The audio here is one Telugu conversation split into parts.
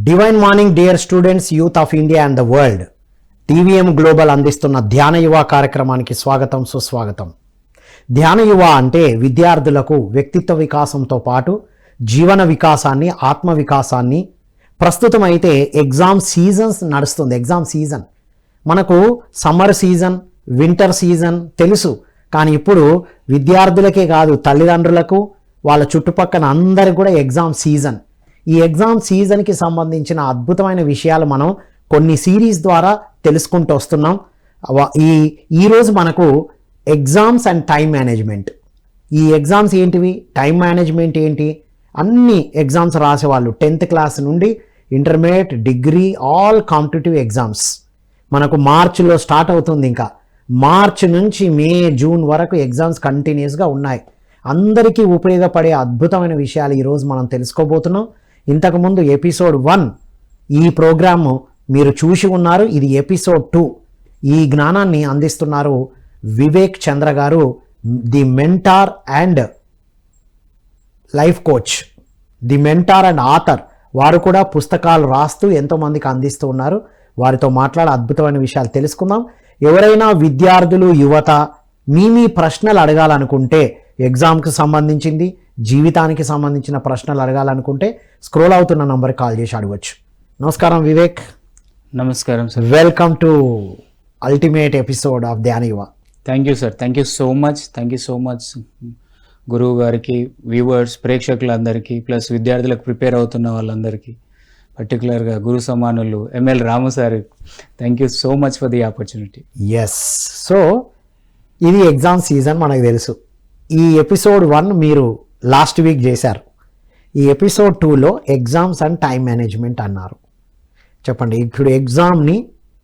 Divine morning dear students, youth of India and the world. TVM global అందిస్తున్న ధ్యాన యువ కార్యక్రమానికి స్వాగతం, సుస్వాగతం. ధ్యాన యువ అంటే విద్యార్థులకు వ్యక్తిత్వ వికాసంతో పాటు జీవన వికాసాన్ని, ఆత్మ వికాసాన్ని, ప్రస్తుతం అయితే ఎగ్జామ్ సీజన్స్ నడుస్తుంది. ఎగ్జామ్ సీజన్ మనకు సమ్మర్ సీజన్, వింటర్ సీజన్ తెలుసు. కానీ ఇప్పుడు విద్యార్థులకే కాదు, తల్లిదండ్రులకు, వాళ్ళ చుట్టుపక్కల అందరికి కూడా ఎగ్జామ్ సీజన్. ఈ ఎగ్జామ్ సీజన్కి సంబంధించిన అద్భుతమైన విషయాలు మనం కొన్ని సిరీస్ ద్వారా తెలుసుకుంటూ వస్తున్నాం. ఈరోజు మనకు ఎగ్జామ్స్ అండ్ టైం మేనేజ్మెంట్. ఈ ఎగ్జామ్స్ ఏంటివి, టైం మేనేజ్మెంట్ ఏంటి, అన్ని ఎగ్జామ్స్ రాసేవాళ్ళు 10th క్లాస్ నుండి intermediate, degree, all competitive exams మనకు మార్చిలో స్టార్ట్ అవుతుంది. ఇంకా మార్చ్ నుంచి మే, జూన్ వరకు ఎగ్జామ్స్ కంటిన్యూస్గా ఉన్నాయి. అందరికీ ఉపయోగపడే అద్భుతమైన విషయాలు ఈరోజు మనం తెలుసుకోబోతున్నాం. ఇంతకుముందు ఎపిసోడ్ 1 ఈ ప్రోగ్రాము మీరు చూసి ఉన్నారు. ఇది ఎపిసోడ్ 2. ఈ జ్ఞానాన్ని అందిస్తున్నారు వివేక్ చంద్ర గారు, the mentor and life coach, the mentor and author. వారు కూడా పుస్తకాలు రాస్తూ ఎంతోమందికి అందిస్తూ ఉన్నారు. వారితో మాట్లాడే అద్భుతమైన విషయాలు తెలుసుకుందాం. ఎవరైనా విద్యార్థులు, యువత మీ ప్రశ్నలు అడగాలనుకుంటే, ఎగ్జామ్కి సంబంధించింది, జీవితానికి సంబంధించిన ప్రశ్నలు అడగాలనుకుంటే స్క్రోల్ అవుతున్న నంబర్కి కాల్ చేసి అడగవచ్చు. నమస్కారం వివేక్. నమస్కారం sir. Welcome to ultimate episode of ధ్యాన యువ. Thank you sir. Thank you so much గురువు గారికి, వ్యూవర్స్, ప్రేక్షకులందరికీ, ప్లస్ విద్యార్థులకు ప్రిపేర్ అవుతున్న వాళ్ళందరికీ, పర్టికులర్గా గురు సమానులు ML Ramu sir, thank you so much for the opportunity. Yes. So ఇది ఎగ్జామ్ సీజన్ మనకు తెలుసు. ఈ ఎపిసోడ్ 1 మీరు లాస్ట్ వీక్ చేశారు. ఈ ఎపిసోడ్ 2లో ఎగ్జామ్స్ అండ్ టైం మేనేజ్మెంట్ అన్నారు. చెప్పండి, ఇప్పుడు ఎగ్జామ్ని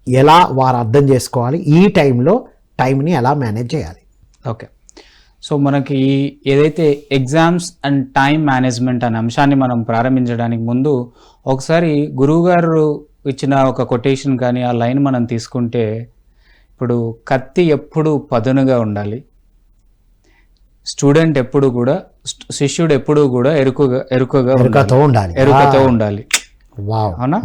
ఎలా వారు అర్థం చేసుకోవాలి, ఈ టైంలో టైంని ఎలా మేనేజ్ చేయాలి? ఓకే, సో మనకి ఏదైతే ఎగ్జామ్స్ అండ్ టైం మేనేజ్మెంట్ అనే అంశాన్ని మనం ప్రారంభించడానికి ముందు ఒకసారి గురువుగారు ఇచ్చిన ఒక కొటేషన్ కానీ ఆ లైన్ మనం తీసుకుంటే, ఇప్పుడు కత్తి ఎప్పుడు పదునుగా ఉండాలి, స్టూడెంట్ ఎప్పుడు కూడా, శిష్యుడు ఎప్పుడు కూడా ఎరుకతో ఉండాలి. అవునా?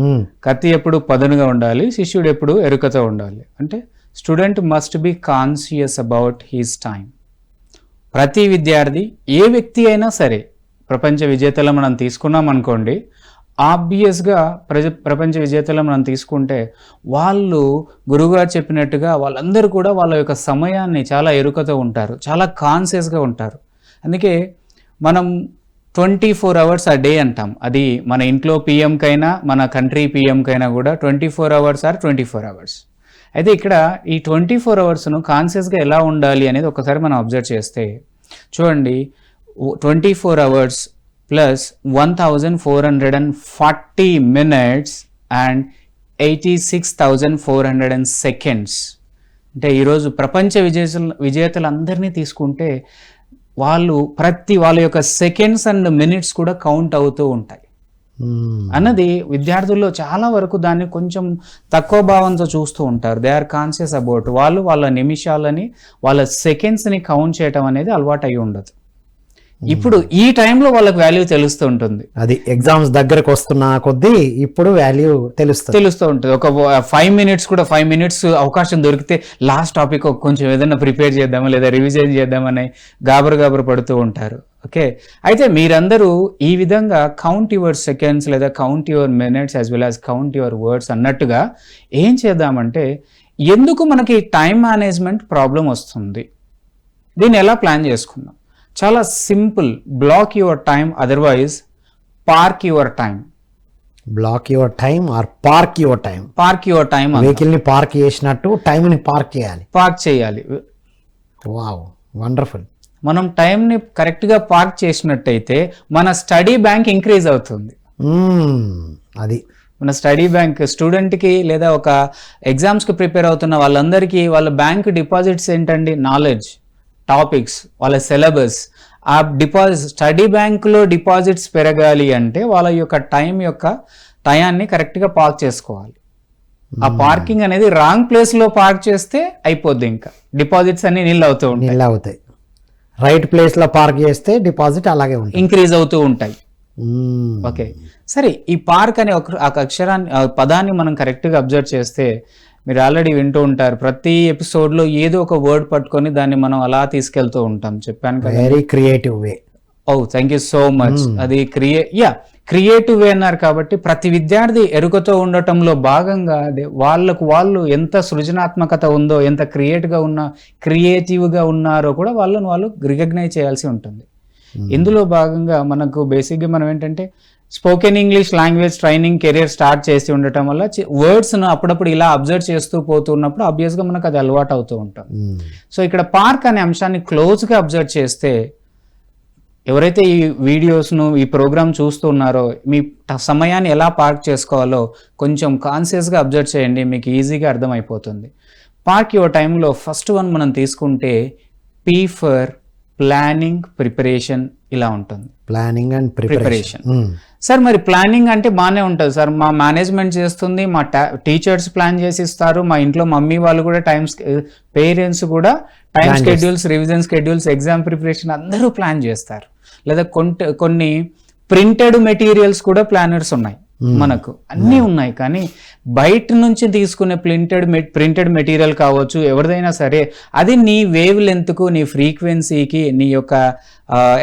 కత్తి ఎప్పుడు పదునుగా ఉండాలి, శిష్యుడు ఎప్పుడు ఎరుకతో ఉండాలి. అంటే student must be conscious about his time. ప్రతి విద్యార్థి, ఏ వ్యక్తి అయినా సరే, ప్రపంచ విజేతలు మనం తీసుకున్నాం అనుకోండి, ఆబ్వియస్గా ప్రపంచ విజేతలు మనం తీసుకుంటే వాళ్ళు గురువుగారు చెప్పినట్టుగా వాళ్ళందరూ కూడా వాళ్ళ యొక్క సమయాన్ని చాలా ఎరుకతో ఉంటారు, చాలా కాన్షియస్గా ఉంటారు. అందుకే మనం 24 hours a day అంటాం. అది మన ఇంట్లో పిఎంకైనా, మన కంట్రీ పిఎంకైనా కూడా 24 hours ఆర్ 24 hours. అయితే ఇక్కడ ఈ 24 hours కాన్షియస్గా ఎలా ఉండాలి అనేది ఒకసారి మనం అబ్జర్వ్ చేస్తే చూడండి, 24 hours plus 1440 minutes and 86,400 seconds. అంటే ఈరోజు ప్రపంచ విజేతలందరినీ తీసుకుంటే వాళ్ళ యొక్క సెకండ్స్ అండ్ మినిట్స్ కూడా కౌంట్ అవుతూ ఉంటాయి అన్నది విద్యార్థుల్లో చాలా వరకు దాన్ని కొంచెం తక్కువ భావంతో చూస్తూ ఉంటారు. దే ఆర్ కాన్షియస్ అబౌట్, వాళ్ళ నిమిషాలని, వాళ్ళ సెకండ్స్ని కౌంట్ చేయటం అనేది అలవాటు అయి ఉండదు. ఇప్పుడు ఈ టైంలో వాళ్ళకి వాల్యూ తెలుస్తూ ఉంటుంది. అది ఎగ్జామ్స్ దగ్గరకు వస్తున్న కొద్దీ ఇప్పుడు వాల్యూ తెలుస్తూ ఉంటుంది. ఒక 5 minutes అవకాశం దొరికితే లాస్ట్ టాపిక్ కొంచెం ఏదైనా ప్రిపేర్ చేద్దామా లేదా రివిజన్ చేద్దామని గాబరు పడుతూ ఉంటారు. ఓకే, అయితే మీరందరూ ఈ విధంగా కౌంట్ యువర్ సెకండ్స్ లేదా count your minutes as well as count your words అన్నట్టుగా ఏం చేద్దామంటే, ఎందుకు మనకి టైం మేనేజ్మెంట్ ప్రాబ్లం వస్తుంది, దీన్ని ఎలా ప్లాన్ చేసుకుందాం? చాలా simple. Block your time, otherwise park your time. Block your time or park your time. Vehicle ని పార్క్ చేసినట్టు టైం ని పార్క్ చేయాలి. Wow, wonderful. మనం టైం ని కరెక్ట్ గా పార్క్ చేసినట్టయితే మన స్టడీ బ్యాంక్ ఇంక్రీజ్ అవుతుంది. అది మన స్టడీ బ్యాంక్ స్టూడెంట్కి లేదా ఒక ఎగ్జామ్స్కి ప్రిపేర్ అవుతున్న వాళ్ళందరికీ వాళ్ళ బ్యాంక్ డిపాజిట్స్ ఏంటండి? నాలెడ్జ్, టాపిక్స్, వాళ్ళ సిలబస్. ఆ స్టడీ బ్యాంకులో డిపాజిట్స్ పెరగాలి అంటే వాళ్ళ యొక్క టయాన్ని కరెక్ట్గా పార్క్ చేసుకోవాలి. ఆ పార్కింగ్ అనేది రాంగ్ ప్లేస్లో పార్క్ చేస్తే అయిపోద్ది, ఇంకా డిపాజిట్స్ అన్ని నిల్ అవుతాయి. రైట్ ప్లేస్లో పార్క్ చేస్తే డిపాజిట్ అలాగే ఉంటాయి, ఇంక్రీజ్ అవుతూ ఉంటాయి. ఓకే, సరే. ఈ పార్క్ అనే ఒక అక్షరాన్ని, పదాన్ని మనం కరెక్ట్గా అబ్జర్వ్ చేస్తే, మీరు ఆల్రెడీ వింటూ ఉంటారు, ప్రతి ఎపిసోడ్లో ఏదో ఒక వర్డ్ పట్టుకొని దాన్ని మనం అలా తీసుకెళ్తూ ఉంటాం. చెప్పాను కదా, very creative way. Oh thank you so much. అది క్రియేటివ్ వే అన్నారు కాబట్టి ప్రతి విద్యార్థి ఎరుకతో ఉండటంలో భాగంగా వాళ్ళు ఎంత సృజనాత్మకత ఉందో, ఎంత క్రియేటివ్గా ఉన్నారో కూడా వాళ్ళు రికగ్నైజ్ చేయాల్సి ఉంటుంది. ఇందులో భాగంగా మనకు బేసిక్గా మనం ఏంటంటే spoken English language training career start చేసి ఉండటం వల్ల వర్డ్స్ను అప్పుడప్పుడు ఇలా అబ్జర్వ్ చేస్తూ పోతున్నప్పుడు ఆబ్వియస్గా మనకు అది అలవాటు అవుతూ ఉంటాం. సో ఇక్కడ పార్క్ అనే అంశాన్ని క్లోజ్గా అబ్జర్వ్ చేస్తే, ఎవరైతే ఈ వీడియోస్ను, ఈ ప్రోగ్రామ్ చూస్తున్నారో, మీ సమయాన్ని ఎలా పార్క్ చేసుకోవాలో కొంచెం కాన్షియస్గా అబ్జర్వ్ చేయండి, మీకు ఈజీగా అర్థమైపోతుంది. పార్క్ యువర్ టైంలో ఫస్ట్ వన్ మనం తీసుకుంటే పీ ఫర్ ప్లానింగ్, ప్రిపరేషన్ ఇలా ఉంటుంది. Planning and preparation. సార్ మరి ప్లానింగ్ అంటే బాగానే ఉంటుంది సార్, మా మేనేజ్మెంట్ చేస్తుంది, మా టీచర్స్ ప్లాన్ చేసి ఇస్తారు, మా ఇంట్లో మమ్మీ వాళ్ళు కూడా పేరెంట్స్ కూడా time schedules, revision schedules, exam preparation అందరూ ప్లాన్ చేస్తారు. లేదా కొన్ని ప్రింటెడ్ మెటీరియల్స్ కూడా ప్లానర్స్ ఉన్నాయి, మనకు అన్నీ ఉన్నాయి. కానీ బయట నుంచి తీసుకునే ప్రింటెడ్ మెటీరియల్ కావచ్చు, ఎవరిదైనా సరే, అది నీ వేవ్ లెంత్కు, నీ ఫ్రీక్వెన్సీకి, నీ యొక్క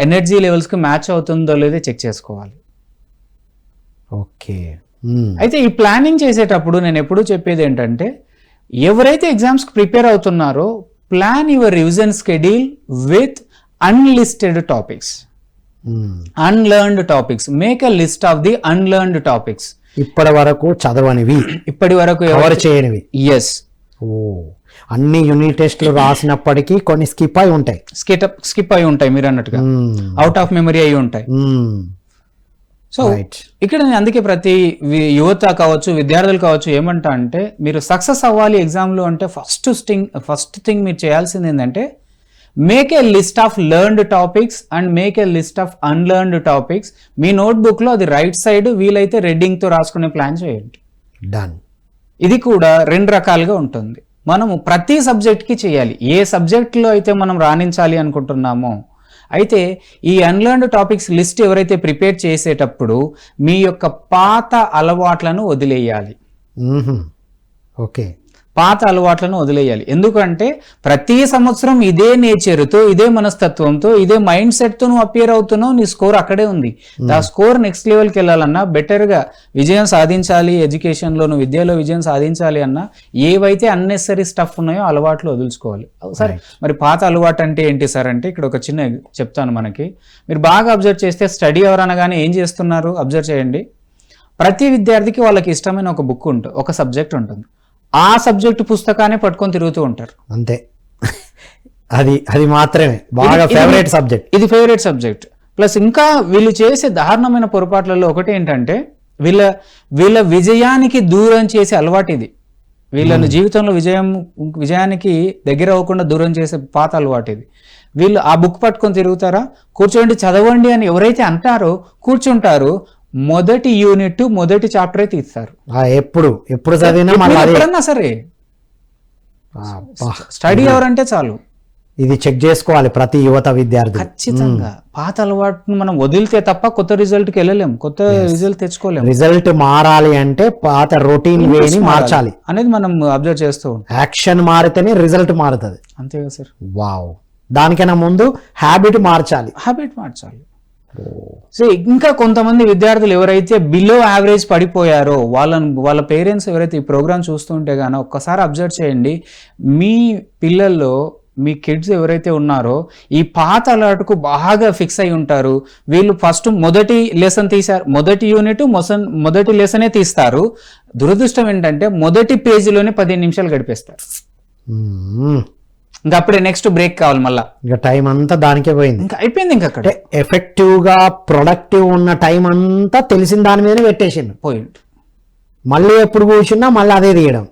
ఎనర్జీ లెవెల్స్కి మ్యాచ్ అవుతుందో లేదో చెక్ చేసుకోవాలి. ఓకే. అయితే ఈ ప్లానింగ్ చేసేటప్పుడు నేను ఎప్పుడూ చెప్పేది ఏంటంటే, ఎవరైతే ఎగ్జామ్స్కి ప్రిపేర్ అవుతున్నారో plan your revision schedule with unlisted topics, unlearned topics. Make a list of the unlearned topics. ఇప్పటి వరకు చదవనివి, ఇప్పటి వరకు ఎవరు చేయనివి. ఎస్. అన్ని యూనిట్ టెస్ట్లు రాసినప్పటికీ కొన్ని స్కిప్ అయి ఉంటాయి, స్కిప్ అయి ఉంటాయి, మీరు అన్నట్టుగా అవుట్ ఆఫ్ మెమరీ అయి ఉంటాయి. సో ఇక్కడ నేను అందుకే ప్రతి యువత కావచ్చు, విద్యార్థులు కావచ్చు, ఏమంటా అంటే, మీరు సక్సెస్ అవ్వాలి ఎగ్జామ్లో అంటే ఫస్ట్ థింగ్ మీరు చేయాల్సింది ఏంటంటే, make a list of learned topics and make a list of unlearned topics. మీ నోట్బుక్లో అది రైట్ సైడ్, వీలైతే రెడ్డింగ్తో రాసుకునే ప్లాన్ చేయండి. డన్. ఇది కూడా 2 రకాలుగా ఉంటుంది. మనము ప్రతి సబ్జెక్ట్కి చేయాలి. ఏ సబ్జెక్ట్లో అయితే మనం రాణించాలి అనుకుంటున్నామో, అయితే ఈ అన్లర్న్డ్ టాపిక్స్ లిస్ట్ ఎవరైతే ప్రిపేర్ చేసేటప్పుడు మీ యొక్క పాత అలవాట్లను వదిలేయాలి. ఓకే, పాత అలవాట్లను వదిలేయాలి. ఎందుకంటే ప్రతి సంవత్సరం ఇదే నేచర్తో, ఇదే మనస్తత్వంతో, ఇదే మైండ్ సెట్తో నువ్వు అపియర్ అవుతున్నావు, నీ స్కోర్ అక్కడే ఉంది. ఆ స్కోర్ నెక్స్ట్ లెవెల్కి వెళ్ళాలన్నా, బెటర్గా విజయం సాధించాలి, ఎడ్యుకేషన్లో నువ్వు విద్యలో విజయం సాధించాలి అన్నా, ఏవైతే అన్నెసరీ స్టఫ్ ఉన్నాయో అలవాట్లు వదులుచుకోవాలి. సరే, మరి పాత అలవాటు అంటే ఏంటి సార్ అంటే, ఇక్కడ ఒక చిన్న చెప్తాను. మనకి మీరు బాగా అబ్జర్వ్ చేస్తే, స్టడీ అవర్ అనగానే ఏం చేస్తున్నారు అబ్జర్వ్ చేయండి. ప్రతి విద్యార్థికి వాళ్ళకి ఇష్టమైన ఒక బుక్ ఉంటుంది, ఒక సబ్జెక్ట్ ఉంటుంది. ఆ సబ్జెక్టు పుస్తకాన్ని పట్టుకొని తిరుగుతూ ఉంటారు, అంతే. అది మాత్రమే బాగా ఫేవరెట్ సబ్జెక్ట్, ఇది ఫేవరెట్ సబ్జెక్ట్. ప్లస్ ఇంకా వీళ్ళు చేసే దారుణమైన పొరపాట్లలో ఒకటి ఏంటంటే, వీళ్ళ విజయానికి దూరం చేసే అలవాటు ఇది. వీళ్ళని జీవితంలో విజయానికి దగ్గర అవ్వకుండా దూరం చేసే పాత అలవాటు ఇది. వీళ్ళు ఆ బుక్ పట్టుకొని తిరుగుతారా, కూర్చోండి చదవండి అని ఎవరైతే అంటారో కూర్చుంటారు, మొదటి యూనిట్, మొదటి చాప్టరే తీస్తారు. ఎప్పుడు చదివినా సరే స్టడీ ఎవరంటే చాలు. ఇది చెక్ చేసుకోవాలి ప్రతి యువత విద్యార్థి. ఖచ్చితంగా పాత అలవాటును మనం వదిలితే తప్ప కొత్త రిజల్ట్కి వెళ్ళలేము, కొత్త రిజల్ట్ తెచ్చుకోలేము. రిజల్ట్ మారాలి అంటే పాత రొటీన్ వేని మార్చాలి అనేది మనం అబ్జర్వ్ చేస్తూ ఉంటాం. యాక్షన్ మారితేనే రిజల్ట్ మారుతుంది, అంతేగా సార్. వావ్. దానికైనా ముందు హ్యాబిట్ మార్చాలి. సో ఇంకా కొంతమంది విద్యార్థులు ఎవరైతే బిలో యావరేజ్ పడిపోయారో వాళ్ళ పేరెంట్స్ ఎవరైతే ఈ ప్రోగ్రామ్ చూస్తుంటే గానో ఒక్కసారి అబ్జర్వ్ చేయండి. మీ పిల్లల్లో, మీ కిడ్స్ ఎవరైతే ఉన్నారో ఈ పాత అలవాటుకు బాగా ఫిక్స్ అయి ఉంటారు. వీళ్ళు ఫస్ట్ మొదటి లెసన్ తీశారు, మొదటి యూనిట్ మొదటి లెసనే తీస్తారు. దురదృష్టం ఏంటంటే మొదటి పేజీలోనే 15 నిమిషాలు గడిపేస్తారు. ఇంకా అప్పుడే నెక్స్ట్ బ్రేక్ కావాలి, మళ్ళీ ఇంకా టైం అంతా దానికే పోయింది, ఇంకా అయిపోయింది. ఇంకా అక్కడ ఎఫెక్టివ్ గా ప్రొడక్టివ్ ఉన్న టైం అంతా తెలిసిన దాని మీదనే పెట్టేసిండు, పోయింది. మళ్ళీ ఎప్పుడు కూర్చున్నా మళ్ళీ అదే తీయడం.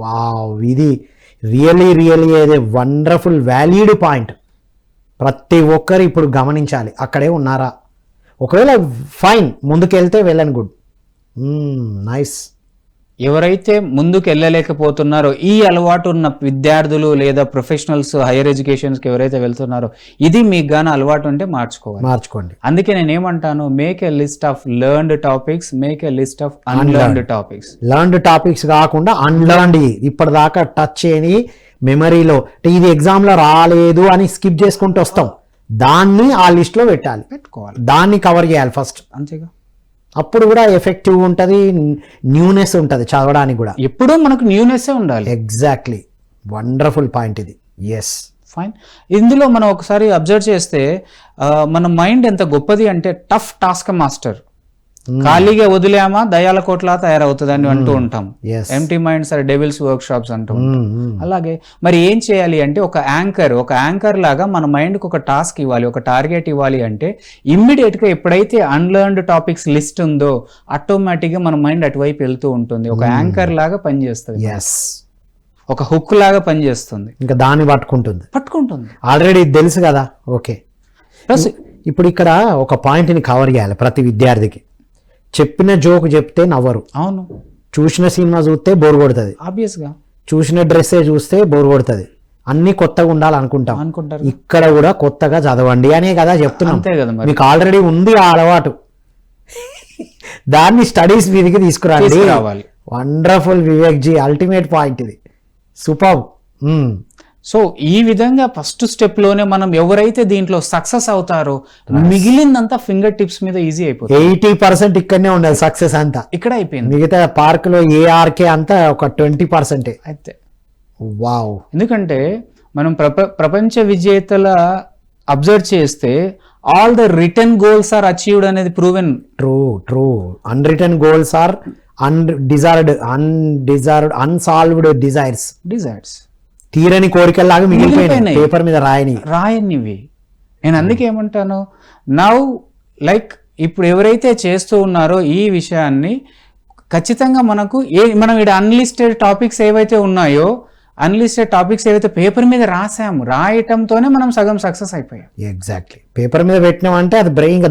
వావ్, ఇది రియలీ ఏదే వండర్ఫుల్ వ్యాలిడ్ పాయింట్. ప్రతి ఒక్కరు ఇప్పుడు గమనించాలి. అక్కడే ఉన్నారా, ఒకవేళ ఫైన్, ముందుకెళ్తే వెళ్ళను, గుడ్, నైస్. ఎవరైతే ముందుకు వెళ్ళలేకపోతున్నారో, ఈ అలవాటు ఉన్న విద్యార్థులు లేదా ప్రొఫెషనల్స్ హైయర్ ఎడ్యుకేషన్స్కి ఎవరైతే వెళ్తున్నారో, ఇది మీకు గాన అలవాటు ఉంటే మార్చుకోండి. అందుకే నేను ఏమంటాను, make a list of learned topics, make a list of unlearned topics. Learned topics కాకుండా అన్లెర్న్డ్, ఇప్పటిదాకా టచ్ చేయని మెమరీలో ఇది ఎగ్జామ్లో రాలేదు అని స్కిప్ చేసుకుంటూ వస్తాం, దాన్ని ఆ లిస్ట్లో పెట్టుకోవాలి, దాన్ని కవర్ చేయాలి ఫస్ట్. అంతేగా, అప్పుడు కూడా ఎఫెక్టివ్ ఉంటుంది, న్యూనెస్ ఉంటుంది చదవడానికి కూడా. ఎప్పుడూ మనకు న్యూనెస్ ఉండాలి. ఎగ్జాక్ట్లీ, వండర్ఫుల్ పాయింట్ ఇది. Yes, fine. ఇందులో మనం ఒకసారి అబ్జర్వ్ చేస్తే మన మైండ్ ఎంత గొప్పది అంటే, టఫ్ టాస్క్ మాస్టర్. ఖాళీగా వదిలేమా దయాల కోట్లా తయారవుతుంది అని అంటూ ఉంటాం. Empty minds are devil's workshops అంటూ ఉంటాం. అలాగే మరి ఏం చేయాలి అంటే, ఒక యాంకర్ లాగా మన మైండ్కి ఒక టాస్క్ ఇవ్వాలి, ఒక టార్గెట్ ఇవ్వాలి. అంటే ఇమ్మీడియట్ గా ఎప్పుడైతే అన్లెర్న్డ్ టాపిక్స్ లిస్ట్ ఉందో, ఆటోమేటిక్ గా మన మైండ్ అటువైపు వెళ్తూ ఉంటుంది. ఒక యాంకర్ లాగా పనిచేస్తుంది, ఒక హుక్ లాగా పనిచేస్తుంది, ఇంకా దాన్ని పట్టుకుంటుంది. ఆల్రెడీ తెలుసు కదా. ఓకే, ప్లస్ ఇప్పుడు ఇక్కడ ఒక పాయింట్ని కవర్ చేయాలి ప్రతి విద్యార్థికి. చెప్పిన జోక్ చెప్తే నవ్వరు. అవును. చూసిన సినిమా చూస్తే బోర్ కొడుతుంది, ఆబ్వియస్ గా. చూసిన డ్రెస్సే చూస్తే బోర్ కొడుతుంది. అన్ని కొత్తగా ఉండాలనుకుంటారు. ఇక్కడ కూడా కొత్తగా చదవండి అనే కదా చెప్తున్నాం. అంతే కదా, మీకు ఆల్రెడీ ఉంది ఆ అలవాటు, దాన్ని స్టడీస్ మీదకి తీసుకురావాలి. Wonderful Vivek ji, ultimate point ఇది. సూపర్. సో ఈ విధంగా ఫస్ట్ స్టెప్ లోనే మనం ఎవరైతే దీంట్లో సక్సెస్ అవుతారో, మిగిలిందంతా ఫింగర్ టిప్స్ మీద ఈజీ అయిపోతుంది. 80% ఇక్కడనే ఉండాలి, సక్సెస్ అంతా ఇక్కడ అయిపోయింది. మిగతా పార్క్ లో ఏఆర్కే అంతా ఒక 20% అయితే. వావ్. ఎందుకంటే మనం ప్రపంచ విజేతల అబ్జర్వ్ చేస్తే, all the written goals are achieved అనేది proven. True. Unwritten goals are undesired, unsolved desires. తీరని కోరికల్లాగా మిగిలిపోయినాయి, పేపర్ మీద రాయనివి. నేను అందుకే ఏమంటాను, నౌ లైక్ ఇప్పుడు ఎవరైతే చేస్తూ ఉన్నారో ఈ విషయాన్ని, ఖచ్చితంగా మనం ఇక్కడ అన్లిస్టెడ్ టాపిక్స్ ఏవైతే ఉన్నాయో, అన్లిస్టెడ్ టాపిక్స్ ఏవైతే పేపర్ మీద రాసాము, రాయటంతోనే మనం సగం సక్సెస్ అయిపోయాం. ఎగ్జాక్ట్లీ. పేపర్ మీద పెట్టినామంటే అది బ్రెయిన్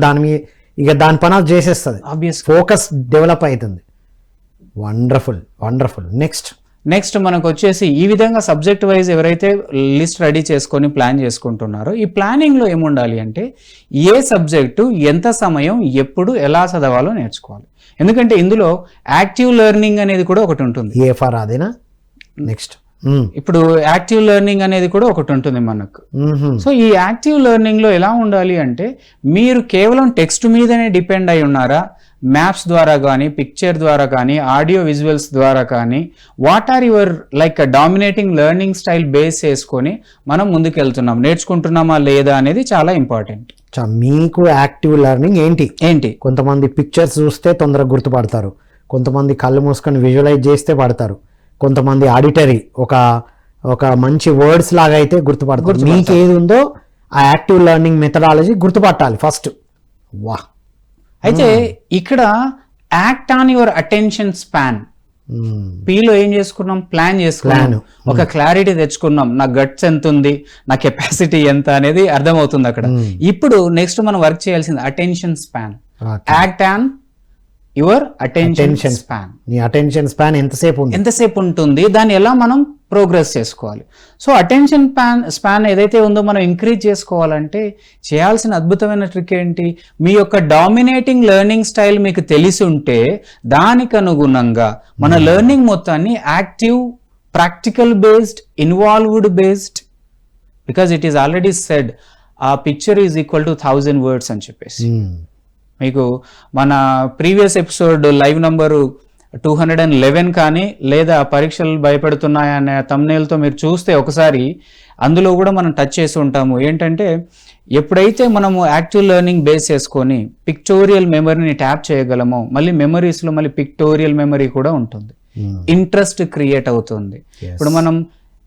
దాని పని అది చేసేస్తుంది. ఆబ్వియస్ ఫోకస్ డెవలప్ అవుతుంది. వండర్ఫుల్. నెక్స్ట్ మనకు వచ్చేసి, ఈ విధంగా సబ్జెక్ట్ వైజ్ ఎవరైతే లిస్ట్ రెడీ చేసుకొని ప్లాన్ చేసుకుంటున్నారో, ఈ ప్లానింగ్ లో ఏముండాలి అంటే, ఏ సబ్జెక్టు ఎంత సమయం ఎప్పుడు ఎలా చదవాలో నేర్చుకోవాలి. ఎందుకంటే ఇందులో యాక్టివ్ లెర్నింగ్ అనేది కూడా ఒకటి ఉంటుంది. నెక్స్ట్ ఇప్పుడు యాక్టివ్ లెర్నింగ్ అనేది కూడా ఒకటి ఉంటుంది మనకు. సో ఈ యాక్టివ్ లెర్నింగ్ లో ఎలా ఉండాలి అంటే, మీరు కేవలం టెక్స్ట్ మీదనే డిపెండ్ అయి ఉన్నారా, మ్యాప్స్ ద్వారా కానీ, పిక్చర్ ద్వారా కానీ, ఆడియో విజువల్స్ ద్వారా కానీ, what are your like dominating learning style base చేసుకొని మనం ముందుకెళ్తున్నాం, నేర్చుకుంటున్నామా లేదా అనేది చాలా ఇంపార్టెంట్. మీకు యాక్టివ్ లెర్నింగ్ ఏంటి? కొంతమంది పిక్చర్స్ చూస్తే తొందరగా గుర్తుపడతారు, కొంతమంది కళ్ళు మూసుకొని విజువలైజ్ చేస్తే పడతారు, కొంతమంది ఆడిటరీ ఒక మంచి వర్డ్స్ లాగా అయితే గుర్తుపడతారు. మీకు ఏది ఉందో ఆ యాక్టివ్ లెర్నింగ్ మెథడాలజీ గుర్తుపట్టాలి ఫస్ట్. అయితే ఇక్కడ act on your attention span. పీలో ఏం చేసుకున్నాం, ప్లాన్ చేసుకున్నాం, ఒక క్లారిటీ తెచ్చుకున్నాం, నా గట్స్ ఎంత ఉంది, నా కెపాసిటీ ఎంత అనేది అర్థమవుతుంది అక్కడ. ఇప్పుడు నెక్స్ట్ మనం వర్క్ చేయాల్సింది attention span. Act on your attention span. నీ అటెన్షన్ స్పాన్ ఎంతసేపు ఉంటుంది, దాన్ని ఎలా మనం ప్రోగ్రెస్ చేసుకోవాలి. సో అటెన్షన్ స్పాన్ ఏదైతే ఉందో మనం ఇంక్రీజ్ చేసుకోవాలంటే చేయాల్సిన అద్భుతమైన ట్రిక్ ఏంటి, మీ యొక్క డామినేటింగ్ లెర్నింగ్ స్టైల్ మీకు తెలిసి ఉంటే, దానికి అనుగుణంగా మన లెర్నింగ్ మొత్తాన్ని active, practical based, involved based, because it is already said, a picture is equal to 1000 words అని చెప్పేసి. మీకు మన ప్రీవియస్ ఎపిసోడ్ లైవ్ నంబరు 211 కానీ, లేదా పరీక్షలు భయపెడుతున్నాయనే థంబ్నెయిల్తో మీరు చూస్తే ఒకసారి, అందులో కూడా మనం టచ్ చేసి ఉంటాము. ఏంటంటే ఎప్పుడైతే మనము యాక్టివ్ లెర్నింగ్ బేస్ చేసుకొని పిక్టోరియల్ మెమరీని ట్యాప్ చేయగలమో, మళ్ళీ మెమరీస్లో మళ్ళీ పిక్టోరియల్ మెమరీ కూడా ఉంటుంది, ఇంట్రెస్ట్ క్రియేట్ అవుతుంది. ఇప్పుడు మనం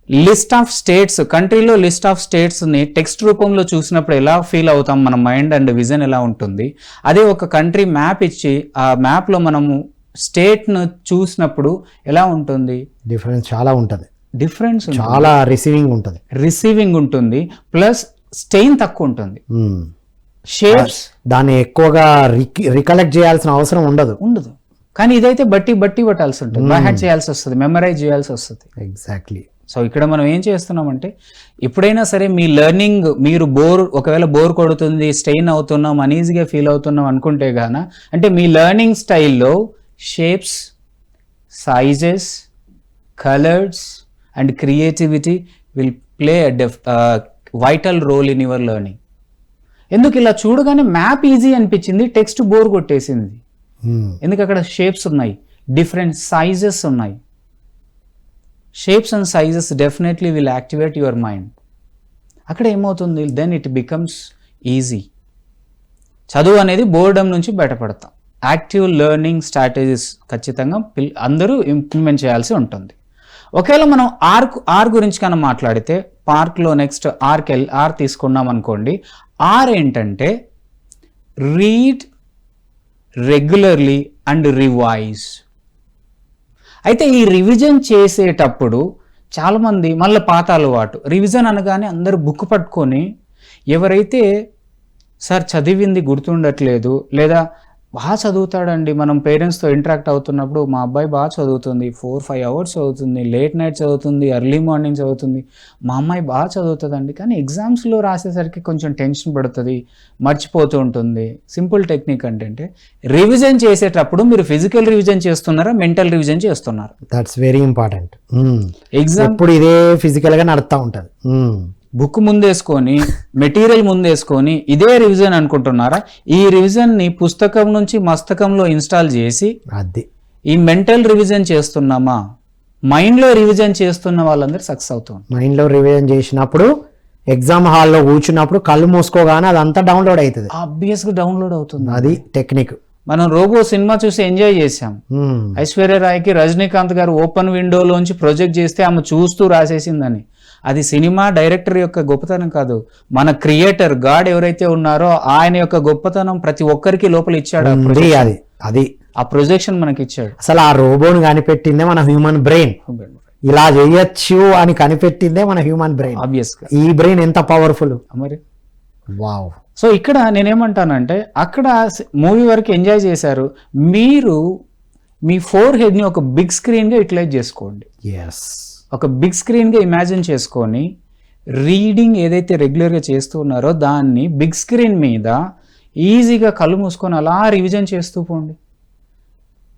లిస్ట్ ఆఫ్ స్టేట్స్, కంట్రీలో లిస్ట్ ఆఫ్ స్టేట్స్ని టెక్స్ట్ రూపంలో చూసినప్పుడు ఎలా ఫీల్ అవుతాం, మన మైండ్ అండ్ విజన్ ఎలా ఉంటుంది, అదే ఒక కంట్రీ మ్యాప్ ఇచ్చి ఆ మ్యాప్లో మనము స్టేట్ను చూసినప్పుడు ఎలా ఉంటుంది, డిఫరెన్స్ చాలా ఉంటుంది. చాలా రిసీవింగ్ ఉంటుంది, ప్లస్ స్టెయిన్ తక్కువ ఉంటుంది. షేప్స్ దాన్ని ఎక్కువగా రికలెక్ట్ చేయాల్సిన అవసరం ఉండదు. కానీ ఇదైతే బట్టి పట్టాల్సి ఉంటుంది, బై హార్ట్ చేయాల్సి వస్తుంది, మెమరైజ్ చేయాల్సి వస్తుంది. ఎగ్జాక్ట్లీ. సో ఇక్కడ మనం ఏం చేస్తున్నామంటే ఎప్పుడైనా సరే మీ లెర్నింగ్ మీరు ఒకవేళ బోర్ కొడుతుంది, స్ట్రెయిన్ అవుతున్నాం, అనీజీగా ఫీల్ అవుతున్నాం అనుకుంటే గాన అంటే మీ లెర్నింగ్ స్టైల్లో shapes, sizes, colours and creativity will play vital role in your learning. ఎందుకు ఇలా చూడగానే మ్యాప్ ఈజీ అనిపించింది, టెక్స్ట్ బోర్ కొట్టేసింది. ఎందుకు అక్కడ షేప్స్ ఉన్నాయి, డిఫరెంట్ సైజెస్ ఉన్నాయి. Shapes and sizes definitely will activate your mind. అక్కడ ఏమవుతుంది, దెన్ ఇట్ బికమ్స్ ఈజీ. చదువు అనేది బోర్డమ్ నుంచి బయటపడతాం. యాక్టివ్ లెర్నింగ్ స్ట్రాటజీస్ ఖచ్చితంగా అందరూ ఇంప్లిమెంట్ చేయాల్సి ఉంటుంది. ఒకవేళ మనం ఆర్ గురించి కన్నా మాట్లాడితే పార్క్లో నెక్స్ట్ ఆర్ తీసుకున్నాం అనుకోండి. ఆర్ ఏంటంటే రీడ్ రెగ్యులర్లీ అండ్ రివైజ్. అయితే ఈ రివిజన్ చేసేటప్పుడు చాలామంది మళ్ళీ పాత అలవాటు, రివిజన్ అనగానే అందరూ బుక్ పట్టుకొని ఎవరైతే సార్ చదివింది గుర్తుండట్లేదు లేదా బాగా చదువుతాడండి, మనం పేరెంట్స్తో ఇంటరాక్ట్ అవుతున్నప్పుడు మా అబ్బాయి బాగా చదువుతుంది, 4-5 hours చదువుతుంది, లేట్ నైట్ చదువుతుంది, ఎర్లీ మార్నింగ్ చదువుతుంది, మా అమ్మాయి బాగా చదువుతుందండి, కానీ ఎగ్జామ్స్లో రాసేసరికి కొంచెం టెన్షన్ పడుతుంది, మర్చిపోతూ ఉంటుంది. సింపుల్ టెక్నిక్ అంటే రివిజన్ చేసేటప్పుడు మీరు ఫిజికల్ రివిజన్ చేస్తున్నారా, మెంటల్ రివిజన్ చేస్తున్నారా? That's very important. ఎగ్జామ్ ఇప్పుడు ఇదే ఫిజికల్గా నడుస్తూ ఉంటుంది. బుక్ ముందేసుకొని మెటీరియల్ ముందేసుకొని ఇదే రివిజన్ అనుకుంటున్నారా? ఈ రివిజన్ని పుస్తకం నుంచి మస్తకంలో ఇన్స్టాల్ చేసి అది ఈ మెంటల్ రివిజన్ చేస్తున్నామా? మైండ్లో రివిజన్ చేస్తున్న వాళ్ళందరూ సక్సెస్ అవుతాం. మైండ్లో రివిజన్ చేసినప్పుడు ఎగ్జామ్ హాల్లో కూర్చున్నప్పుడు కళ్ళు మూసుకోగానే అదంతా డౌన్లోడ్ అవుతుంది, ఆబ్వియస్గా డౌన్లోడ్ అవుతుంది. అది టెక్నిక్. మనం రోబో సినిమా చూసి ఎంజాయ్ చేసాం. ఐశ్వర్య రాయ్కి రజనీకాంత్ గారు ఓపెన్ విండోలోంచి ప్రొజెక్ట్ చేస్తే ఆమె చూస్తూ రాసేసిందని. అది సినిమా డైరెక్టర్ యొక్క గొప్పతనం కాదు, మన క్రియేటర్ గాడ్ ఎవరైతే ఉన్నారో ఆయన యొక్క గొప్పతనం ప్రతి ఒక్కరికి లోపల ఇచ్చాడు. అది ఆ ప్రొజెక్షన్ మనకి ఇచ్చాడు. అసలు ఆ రోబోని కనిపెట్టిందే మన హ్యూమన్ బ్రెయిన్, ఇలా చేయొచ్చు అని కనిపెట్టిందే మన హ్యూమన్ బ్రెయిన్. ఆబ్వియస్ గా ఈ బ్రెయిన్ ఎంత పవర్ఫుల్ మరి. వావ్. సో ఇక్కడ నేనేమంటానంటే అక్కడ మూవీ వరకు ఎంజాయ్ చేశారు, మీరు మీ ఫోర్ హెడ్ని ఒక బిగ్ స్క్రీన్గా యూటిలైజ్ చేసుకోండి. ఒక బిగ్ స్క్రీన్గా ఇమాజిన్ చేసుకొని రీడింగ్ ఏదైతే రెగ్యులర్గా చేస్తూ ఉన్నారో దాన్ని బిగ్ స్క్రీన్ మీద ఈజీగా కళ్ళు మూసుకొని అలా రివిజన్ చేస్తూ పోండి.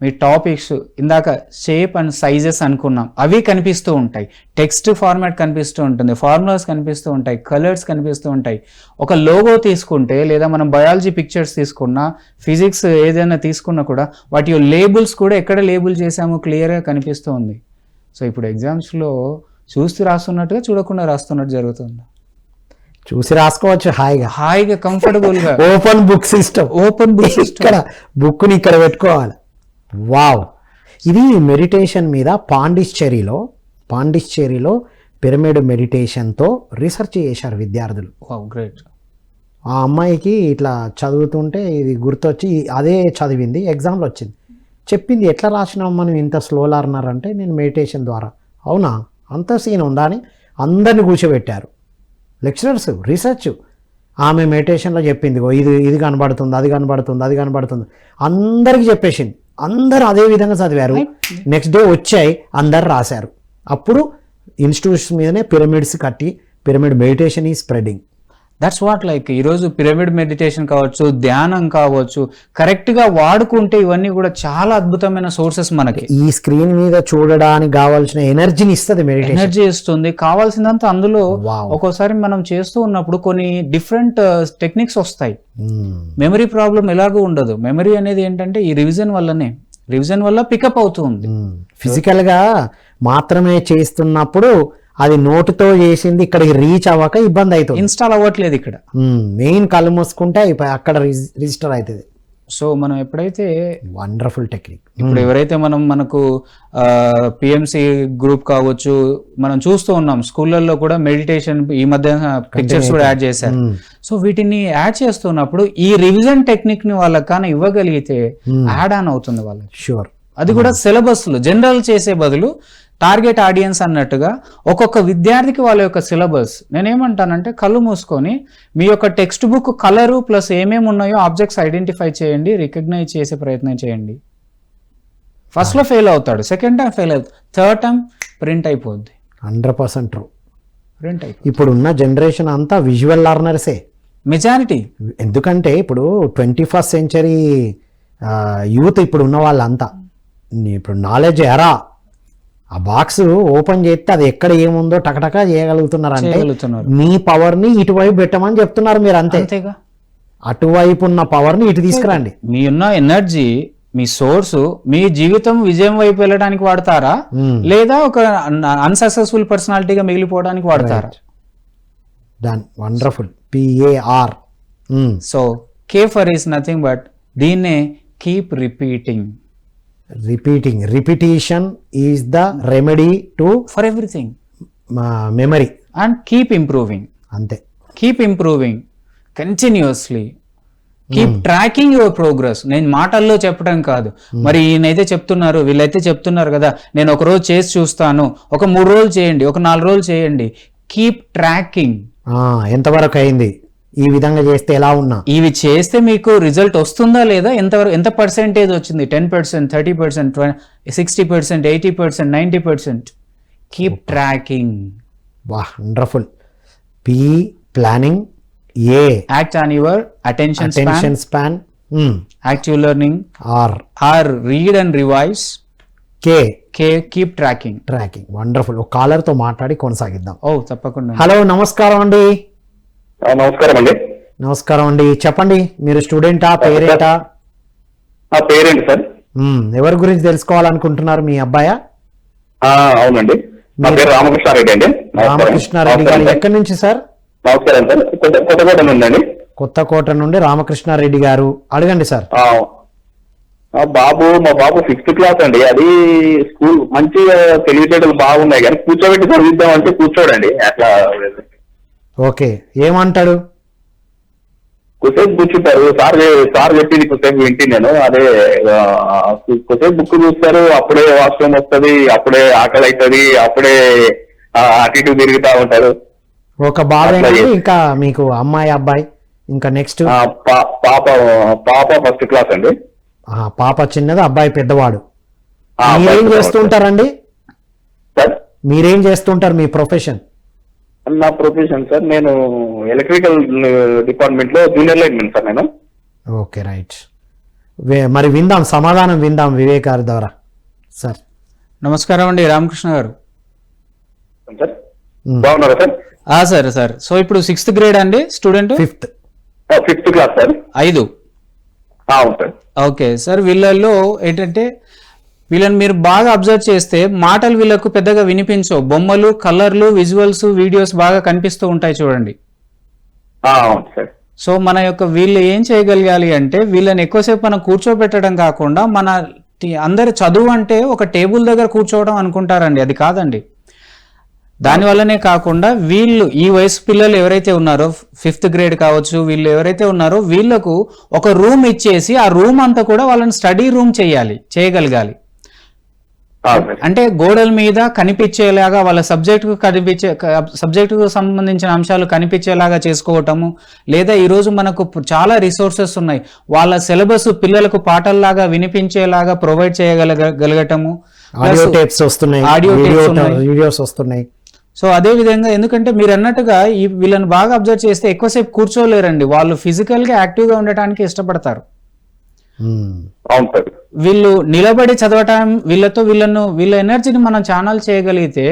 మీ టాపిక్స్ ఇందాక షేప్ అండ్ సైజెస్ అనుకున్నాం, అవి కనిపిస్తూ ఉంటాయి, టెక్స్ట్ ఫార్మాట్ కనిపిస్తూ ఉంటుంది, ఫార్ములాస్ కనిపిస్తూ ఉంటాయి, కలర్స్ కనిపిస్తూ ఉంటాయి. ఒక లోగో తీసుకుంటే లేదా మనం బయాలజీ పిక్చర్స్ తీసుకున్నా, ఫిజిక్స్ ఏదైనా తీసుకున్నా కూడా వాటి లేబుల్స్ కూడా ఎక్కడ లేబుల్ చేసామో క్లియర్గా కనిపిస్తూ ఉంది. సో ఇప్పుడు ఎగ్జామ్స్లో చూస్తూ రాస్తున్నట్టుగా చూడకుండా రాస్తున్నట్టు జరుగుతుంది. చూసి రాసుకోవచ్చు హాయిగా కంఫర్టబుల్గా. ఓపెన్ బుక్ సిస్టమ్ ఇక్కడ బుక్ని ఇక్కడ పెట్టుకోవాలి. వావ్. ఇది మెడిటేషన్ మీద పాండిచ్చేరిలో పిరమిడ్ మెడిటేషన్తో రీసెర్చ్ చేశారు విద్యార్థులు. గ్రేట్. ఆ అమ్మాయికి ఇట్లా చదువుతుంటే ఇది గుర్తొచ్చి అదే చదివింది, ఎగ్జామ్లో వచ్చింది. చెప్పింది ఎట్లా రాసినాం మనం ఇంత స్లో లర్నర్ అంటే నేను మెడిటేషన్ ద్వారా. అవునా, అంత సీన్ ఉందా అని అందరిని కూర్చోబెట్టారు లెక్చరర్స్, రీసెర్చ్. ఆమె మెడిటేషన్లో చెప్పింది ఇది కనబడుతుంది, అది కనబడుతుంది అందరికీ చెప్పేసింది. అందరూ అదే విధంగా చదివారు. నెక్స్ట్ డే వచ్చాయి, అందరు రాశారు. అప్పుడు ఇన్స్టిట్యూట్స్ మీదనే పిరమిడ్స్ కట్టి పిరమిడ్ మెడిటేషన్ ఈ స్ప్రెడింగ్. దట్స్ వాట్ లైక్ ఈరోజు పిరమిడ్ మెడిటేషన్ కావచ్చు, ధ్యానం కావచ్చు, కరెక్ట్గా వాడుకుంటే ఇవన్నీ కూడా చాలా అద్భుతమైన సోర్సెస్ మనకి. ఈ స్క్రీన్ మీద చూడడానికి కావాల్సిన ఎనర్జీని ఇస్తుంది మెడిటేషన్, ఎనర్జీ ఇస్తుంది, కావాల్సిందంతా అందులో. ఒక్కోసారి మనం చేస్తూ ఉన్నప్పుడు కొన్ని డిఫరెంట్ టెక్నిక్స్ వస్తాయి. మెమరీ ప్రాబ్లం ఎలాగూ ఉండదు. మెమరీ అనేది ఏంటంటే ఈ రివిజన్ వల్ల పికప్ అవుతుంది. ఫిజికల్గా మాత్రమే చేస్తున్నప్పుడు అది నోటుతో చేసింది ఇక్కడికి రీచ్ అవ్వక ఇబ్బంది అవుతుంది, ఇన్స్టాల్ అవ్వట్లేదు. ఇక్కడ మెయిన్ కళ్ళు మూసుకుంటే అక్కడ రిజిస్టర్ అవుతుంది. సో మనం ఎప్పుడైతే వండర్ఫుల్ టెక్నిక్, ఇప్పుడు ఎవరైతే మనకు పిఎంసి గ్రూప్ కావచ్చు, మనం చూస్తూ ఉన్నాం స్కూళ్ళల్లో కూడా మెడిటేషన్ ఈ మధ్య పిక్చర్స్ కూడా యాడ్ చేశారు. సో వీటిని యాడ్ చేస్తున్నప్పుడు ఈ రివిజన్ టెక్నిక్ ని వాళ్ళకి కానీ ఇవ్వగలిగితే యాడ్ ఆన్ అవుతుంది వాళ్ళకి. షూర్. అది కూడా సిలబస్ లో జనరల్ చేసే బదులు టార్గెట్ ఆడియన్స్ అన్నట్టుగా ఒక్కొక్క విద్యార్థికి వాళ్ళ యొక్క సిలబస్. నేనేమంటానంటే కళ్ళు మూసుకొని మీ యొక్క టెక్స్ట్ బుక్ కలరు ప్లస్ ఏమేమి ఉన్నాయో ఆబ్జెక్ట్స్ ఐడెంటిఫై చేయండి, రికగ్నైజ్ చేసే ప్రయత్నం చేయండి. ఫస్ట్ లో ఫెయిల్ అవుతాడు, సెకండ్ టైం ఫెయిల్ అవుతాడు, థర్డ్ టైం ప్రింట్ అయిపోద్ది. 100% ట్రూ. ప్రింట్ అయిపోద్ది. ఇప్పుడున్న జనరేషన్ అంతా విజువల్ లర్నర్సే మెజారిటీ. ఎందుకంటే ఇప్పుడు 21st సెంచరీ యూత్ ఇప్పుడు ఉన్న వాళ్ళంతా ఇప్పుడు నాలెడ్జ్ ఎరా, ఆ బాక్స్ ఓపెన్ చేస్తే అది ఎక్కడ ఏముందో టకటకా చేయగలుగుతున్నారు. అంటే మీ పవర్ని ఇటువైపు పెట్టమని చెప్తున్నారు మీరు. అంతేగా, అటువైపు ఉన్న పవర్ని ఇటు తీసుకురండి. మీ ఉన్న ఎనర్జీ, మీ సోర్స్ మీ జీవితం విజయం వైపు వెళ్ళడానికి వాడతారా, లేదా ఒక అన్సక్సెస్ఫుల్ పర్సనాలిటీగా మిగిలిపోవడానికి వాడతారా? Done, wonderful. PAR. సో కేఫర్ ఈస్ నథింగ్ బట్ దీన్నే keep repeating. Repetition is the remedy to for everything. Memory. And keep improving. అంతే, keep improving continuously. Keep tracking your progress. నేను మాటల్లో చెప్పడం కాదు, మరి ఈయనైతే చెప్తున్నారు, వీళ్ళైతే చెప్తున్నారు కదా, నేను ఒక రోజు చేసి చూస్తాను, ఒక 3 రోజులు చేయండి, ఒక 4 రోజులు చేయండి. Keep tracking. ఎంతవరకు అయింది, ఈ విధంగా చేస్తే ఎలా ఉన్నా, ఇవి చేస్తే మీకు రిజల్ట్ వస్తుందా లేదా, ఎంత పర్సెంటేజ్ వచ్చింది, 10%, 30%, 60%, 80%, 90%. Keep tracking. Wonderful. P planning. A act on your attention span. Active learning. R read and revise. K keep tracking. Wonderful. ఒక కాలర్ తో మాట్లాడి కొనసాగిద్దాం. తప్పకుండా. హలో, నమస్కారం అండి. నమస్కారం అండి. చెప్పండి, మీరు స్టూడెంటా, పేరెంటా? Parent sir. ఎవరి గురించి తెలుసుకోవాలనుకుంటున్నారు, మీ అబ్బాయా? అవునండి, నా పేరు రామకృష్ణారెడ్డి అండి. రామకృష్ణారెడ్డి గారు ఎక్కడి నుంచి సార్? నమస్కారం సార్, కొత్తకోట నుండి అండి. కొత్తకోట నుండి రామకృష్ణారెడ్డి గారు, అడగండి సార్. మా బాబు 6th క్లాస్ అండి. అది స్కూల్ మంచిగా తెలివితేటలు బాగున్నాయి, కానీ కూర్చోబెట్టి చదివిద్దాం అంటే కూర్చోడండి. అట్లా ఓకే, ఏమంటాడు? కొద్దిసేపు కూర్చుంటారు, సార్ చెప్పింది కొద్దిసేపు వింటి నేను. అదే కొద్దిసేపు బుక్ చూస్తారు, అప్పుడే వాష్రూమ్ వస్తుంది, అప్పుడే ఆకలి అవుతుంది, అప్పుడే అటు ఇటు తిరుగుతా ఉంటారు. ఒక బాబు, ఇంకా మీకు అమ్మాయి, అబ్బాయి? ఇంకా నెక్స్ట్ పాప 1st క్లాస్ అండి. పాప చిన్నది, అబ్బాయి పెద్దవాడు. మీరేం చేస్తుంటారండి? మీరేం చేస్తుంటారు, మీ ప్రొఫెషన్? నా ప్రొఫెషన్ సార్, నేను ఎలక్ట్రికల్ డిపార్ట్మెంట్ లో జూనియర్ లైన్మెన్ సార్ నేను. Okay, right. మరి విందాం, సమాధానం విందాం వివేక్ గారి ద్వారా. సార్ నమస్కారం అండి, రామకృష్ణ గారు. సార్ బాగున్నారా సార్? సార్ సో ఇప్పుడు 6th గ్రేడ్ అండి స్టూడెంట్? 5th class sir. 5. అవును సార్. ఓకే సార్, వీళ్ళల్లో ఏంటంటే వీళ్ళని మీరు బాగా అబ్జర్వ్ చేస్తే మాటలు వీళ్ళకు పెద్దగా వినిపించవు, బొమ్మలు, కలర్లు, విజువల్స్, వీడియోస్ బాగా కనిపిస్తూ ఉంటాయి చూడండి. అవును సార్. సో మన యొక్క వీళ్ళు ఏం చేయగలగాలి అంటే, వీళ్ళని ఎక్కువసేపు మనం కూర్చోబెట్టడం కాకుండా, మన అందరి చదువు అంటే ఒక టేబుల్ దగ్గర కూర్చోవడం అనుకుంటారండి, అది కాదండి. దానివల్లనే కాకుండా వీళ్ళు ఈ వయసు పిల్లలు ఎవరైతే ఉన్నారో 5th గ్రేడ్ కావచ్చు, వీళ్ళు ఎవరైతే ఉన్నారో వీళ్ళకు ఒక రూమ్ ఇచ్చేసి ఆ రూమ్ అంతా కూడా వాళ్ళని స్టడీ రూమ్ చేయగలగాలి. అంటే గోడల మీద కనిపించేలాగా వాళ్ళ సబ్జెక్టుకు సంబంధించిన అంశాలు కనిపించేలాగా చేసుకోవటము, లేదా ఈరోజు మనకు చాలా రిసోర్సెస్ ఉన్నాయి, వాళ్ళ సిలబస్ పిల్లలకు పాఠాల్లాగా వినిపించేలాగా ప్రొవైడ్ చేయగలగటము. ఆడియో టేప్స్ వస్తున్నాయి, వీడియోస్ వస్తున్నాయి. సో అదే విధంగా, ఎందుకంటే మీరు అన్నట్టుగా వీళ్ళని బాగా అబ్జర్వ్ చేస్తే ఎక్కువసేపు కూర్చోలేరండి, వాళ్ళు ఫిజికల్ గా యాక్టివ్ గా ఉండటానికి ఇష్టపడతారు. వీళ్ళు నిలబడి చదవటం, వీళ్ళ ఎనర్జీని మనం ఛానల్ చేయగలిగితే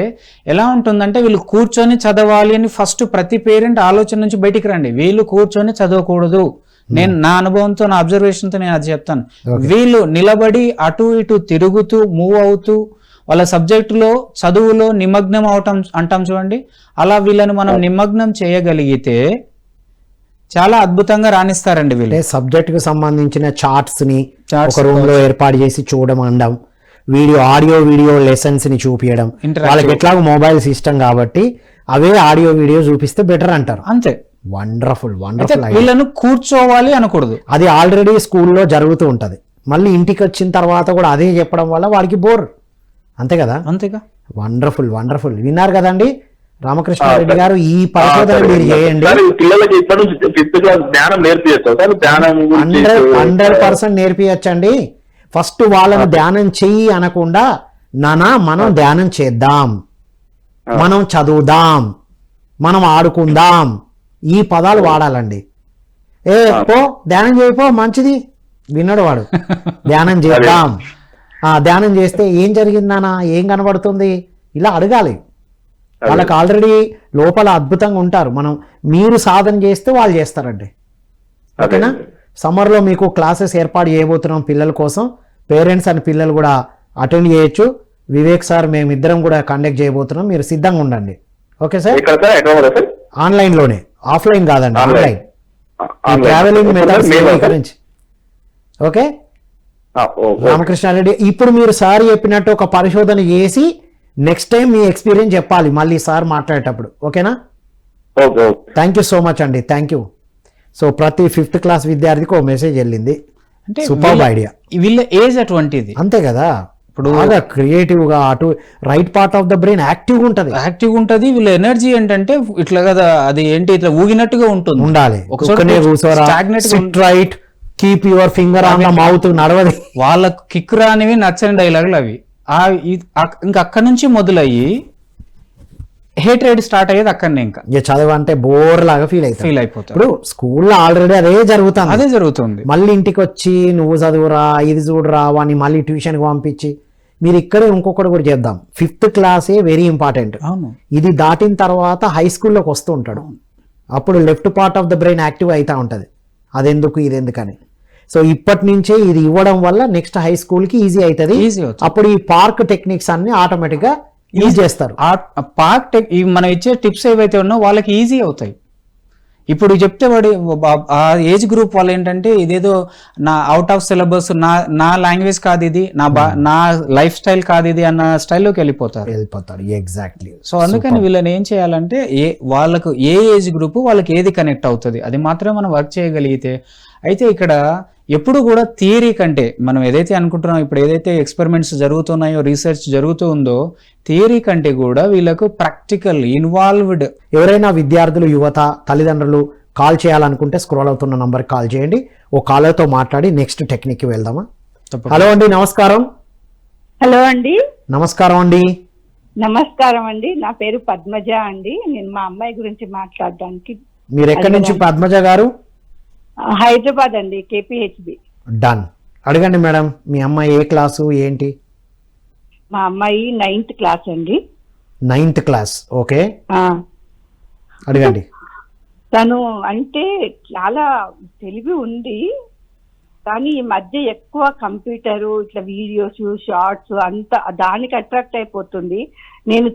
ఎలా ఉంటుందంటే, వీళ్ళు కూర్చొని చదవాలి అని ఫస్ట్ ప్రతి పేరెంట్ ఆలోచన నుంచి బయటికి రండి. వీళ్ళు కూర్చొని చదవకూడదు. నేను నా అనుభవంతో, నా అబ్జర్వేషన్తో నేను అది చెప్తాను. వీళ్ళు నిలబడి అటు ఇటు తిరుగుతూ, మూవ్ అవుతూ, వాళ్ళ సబ్జెక్టులో, చదువులో నిమగ్నం అవటం అంటాం చూడండి, అలా వీళ్ళని మనం నిమగ్నం చేయగలిగితే చాలా అద్భుతంగా రాణిస్తారండి వీళ్ళు. సబ్జెక్ట్ కు సంబంధించిన చార్ట్స్ ని ఒక రూమ్ లో ఏర్పాటు చేసి చూడమండం, ఆడియో వీడియో లెసన్స్ ని చూపించడం. వాళ్ళకి ఎట్లాగో మొబైల్ సిస్టమ్ కాబట్టి అవే ఆడియో వీడియో చూపిస్తే బెటర్ అంటారు. అంతే. వండర్ఫుల్. వీళ్ళను కూర్చోవాలి అనకూడదు, అది ఆల్రెడీ స్కూల్లో జరుగుతూ ఉంటది. మళ్ళీ ఇంటికి వచ్చిన తర్వాత కూడా అదే చెప్పడం వల్ల వాడికి బోర్. అంతే కదా? అంతేగా. వండర్ఫుల్. విన్నారు కదండి రామకృష్ణారెడ్డి గారు, ఈ పరిశోధన మీరు చేయండి. పిల్లలకి 5th క్లాస్ జ్ఞానం నేర్పించచ్చు. 100% నేర్పించచ్చండి. ఫస్ట్ వాళ్ళను ధ్యానం చెయ్యి అనకుండా నానా మనం ధ్యానం చేద్దాం, మనం చదువుదాం, మనం ఆడుకుందాం, ఈ పదాలు వాడాలండి. ఏ పో ధ్యానం చేయిపో మంచిది విన్నాడు వాడు. ధ్యానం చేద్దాం, ధ్యానం చేస్తే ఏం జరిగింది నాన్న, ఏం కనబడుతుంది, ఇలా అడగాలి. వాళ్ళకి ఆల్రెడీ లోపల అద్భుతంగా ఉంటారు. మీరు సాధన చేస్తే వాళ్ళు చేస్తారండి. ఓకేనా? సమ్మర్లో మీకు క్లాసెస్ ఏర్పాటు చేయబోతున్నాం పిల్లల కోసం. పేరెంట్స్ అండ్ పిల్లలు కూడా అటెండ్ చేయొచ్చు. వివేక్ సార్ మేమిద్దరం కూడా కండక్ట్ చేయబోతున్నాం, మీరు సిద్ధంగా ఉండండి. Okay sir? ఆన్లైన్లోనే, ఆఫ్లైన్ కాదండి, online. Travelling methods. Okay Ramakrishna Reddy, ఇప్పుడు మీరు సార్ చెప్పినట్టు ఒక పరిశోధన చేసి నెక్స్ట్ టైం మీ ఎక్స్పీరియన్స్ చెప్పాలి మళ్ళీ సార్ మాట్లాడేటప్పుడు. ఓకేనా? థ్యాంక్ యూ సో మచ్ అండి, థ్యాంక్ యూ. సో ప్రతి 5th క్లాస్ విద్యార్థికి ఒక మెసేజ్ వెళ్ళింది. అంటే సూపర్ ఐడియా. వీళ్ళ ఏజ్ అటువంటిది, అంతే కదా. ఇప్పుడు బాగా క్రియేటివ్ గా అటు right part of the brain active ఉంటది. వీళ్ళ ఎనర్జీ ఏంటంటే ఇట్లా కదా, అది ఏంటి ఇట్లా ఊగినట్టుగా ఉండాలి. ఒకనే కూర్చోరా, right, keep your finger on the mouth, నడవది. వాళ్ళకు కిక్ రానివి, నచ్చని డైలాగులు అవి. ఇంకా అక్కడి నుంచి మొదలయ్యి హేట్రేడ్ స్టార్ట్ అయ్యేది అక్కడనే. ఇంకా చదవంటే బోర్ లాగా ఫీల్ అయిపోతారు. ఇప్పుడు స్కూల్లో ఆల్రెడీ అదే జరుగుతుంది. మళ్ళీ ఇంటికి వచ్చి నువ్వు చదువురా, ఇది చూడరా అని మళ్ళీ ట్యూషన్ కి పంపించి, మీరు ఇక్కడే ఇంకొకటి కూడా చేద్దాం. 5th క్లాసే వెరీ ఇంపార్టెంట్. ఇది దాటిన తర్వాత హై స్కూల్లోకి వస్తూ ఉంటాడు. అప్పుడు left part of the brain active అవుతా ఉంటది. అదెందుకు ఇదెందుకని. సో ఇప్పటి నుంచే ఇది ఇవ్వడం వల్ల నెక్స్ట్ హై స్కూల్ కి ఈజీ అవుతుంది. అప్పుడు ఈ పార్క్ టెక్నిక్స్ అన్ని ఆటోమేటిక్ గా యూజ్ చేస్తారు. మనం ఇచ్చే టిప్స్ ఏవైతే ఉన్నాయో వాళ్ళకి ఈజీ అవుతాయి. ఇప్పుడు చెప్తే వాడు ఆ ఏజ్ గ్రూప్ వాళ్ళు ఏంటంటే ఇదేదో నా అవుట్ ఆఫ్ సిలబస్, నా లాంగ్వేజ్ కాదు ఇది, నా లైఫ్ స్టైల్ కాదు ఇది అన్న స్టైల్లోకి వెళ్ళిపోతారు. ఎగ్జాక్ట్లీ. సో అందుకని వీళ్ళని ఏం చేయాలంటే వాళ్ళకు ఏ ఏజ్ గ్రూప్ వాళ్ళకి ఏది కనెక్ట్ అవుతుంది అది మాత్రమే మనం వర్క్ చేయగలిగితే. అయితే ఇక్కడ ఎప్పుడు కూడా థియరీ కంటే మనం ఏదైతే అనుకుంటున్నాం, ఇప్పుడు ఏదైతే ఎక్స్పెరిమెంట్స్ జరుగుతున్నాయో, రీసెర్చ్ జరుగుతూ ఉందో, థియరీ కంటే కూడా వీళ్ళకు ప్రాక్టికల్ ఇన్వాల్వ్డ్. ఎవరైనా విద్యార్థులు, యువత, తల్లిదండ్రులు కాల్ చేయాలనుకుంటే స్క్రోల్ అవుతున్న నంబర్కి కాల్ చేయండి. ఓ కాలర్తో మాట్లాడి నెక్స్ట్ టెక్నిక్కి వెళ్దామా? హలో అండి, నమస్కారం. హలో అండి. నమస్కారం అండి. నమస్కారం అండి, నా పేరు పద్మజ అండి. నేను మా అమ్మాయి గురించి మాట్లాడడానికి. మీరు ఎక్కడి నుంచి పద్మజ గారు? హైదరాబాద్ అండి, KPHB. డన్. అడగండి మేడం, మీ అమ్మాయి ఏ క్లాసు ఏంటి? మా అమ్మాయి 9th క్లాస్ అండి. 9th class. ఓకే, అడగండి. తను అంటే చాలా తెలివి ఉంది, కానీ ఈ మధ్య ఎక్కువ కంప్యూటరు, ఇట్లా వీడియోస్, షార్ట్స్ అంతా దానికి అట్రాక్ట్ అయిపోతుంది. నేను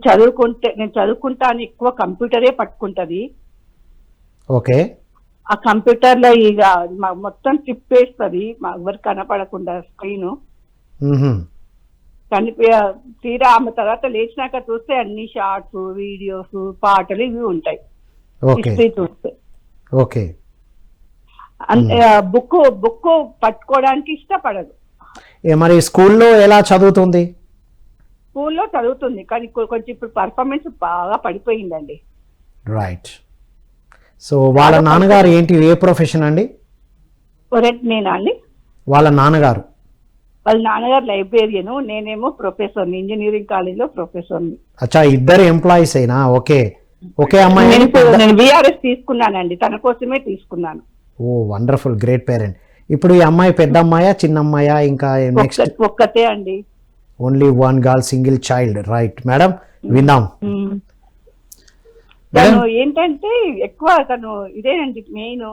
చదువుకుంటాను ఎక్కువ కంప్యూటరే పట్టుకుంటది. ఓకే. ఆ కంప్యూటర్ లో ఇక మొత్తం తిప్పేస్తుంది, ఎవరు కనపడకుండా స్క్రీన్. తీరా ఆమె తర్వాత లేచినాక చూస్తే అన్ని షార్ట్స్, వీడియోస్, పాటలు ఇవి ఉంటాయి. చూస్తే బుక్ పట్టుకోవడానికి ఇష్టపడదు. మరి స్కూల్లో ఎలా చదువుతుంది? స్కూల్లో చదువుతుంది, కానీ కొంచెం ఇప్పుడు పర్ఫార్మెన్స్ బాగా పడిపోయిందండి. రైట్. సో వాళ్ళ నాన్నగారు ఏంటి, ఏ ప్రొఫెషన్ అండి? నేనా అండి? వాళ్ళ నాన్నగారు లైబ్రేరియన్, నేనేమో ప్రొఫెసర్, ఇంజనీరింగ్ కాలేజ్ లో ప్రొఫెసర్. అచ్చా, ఇద్దరు ఎంప్లాయీస్ అయినా? ఓకే. ఓకే అమ్మాయి, నేను VRS తీసుకున్నానండి, తన కోసమే తీసుకున్నాను. ఓ వండర్ఫుల్, గ్రేట్ పేరెంట్. ఇప్పుడు ఈ అమ్మాయి పెద్ద అమ్మాయా, చిన్న అమ్మాయా? ఇంకా నెక్స్ట్ ఒక్కతే అండి. Only one girl, single child. Right madam, విందాం. తను ఏంటంటే ఎక్కువ తను ఇదేనండి మెయిన్,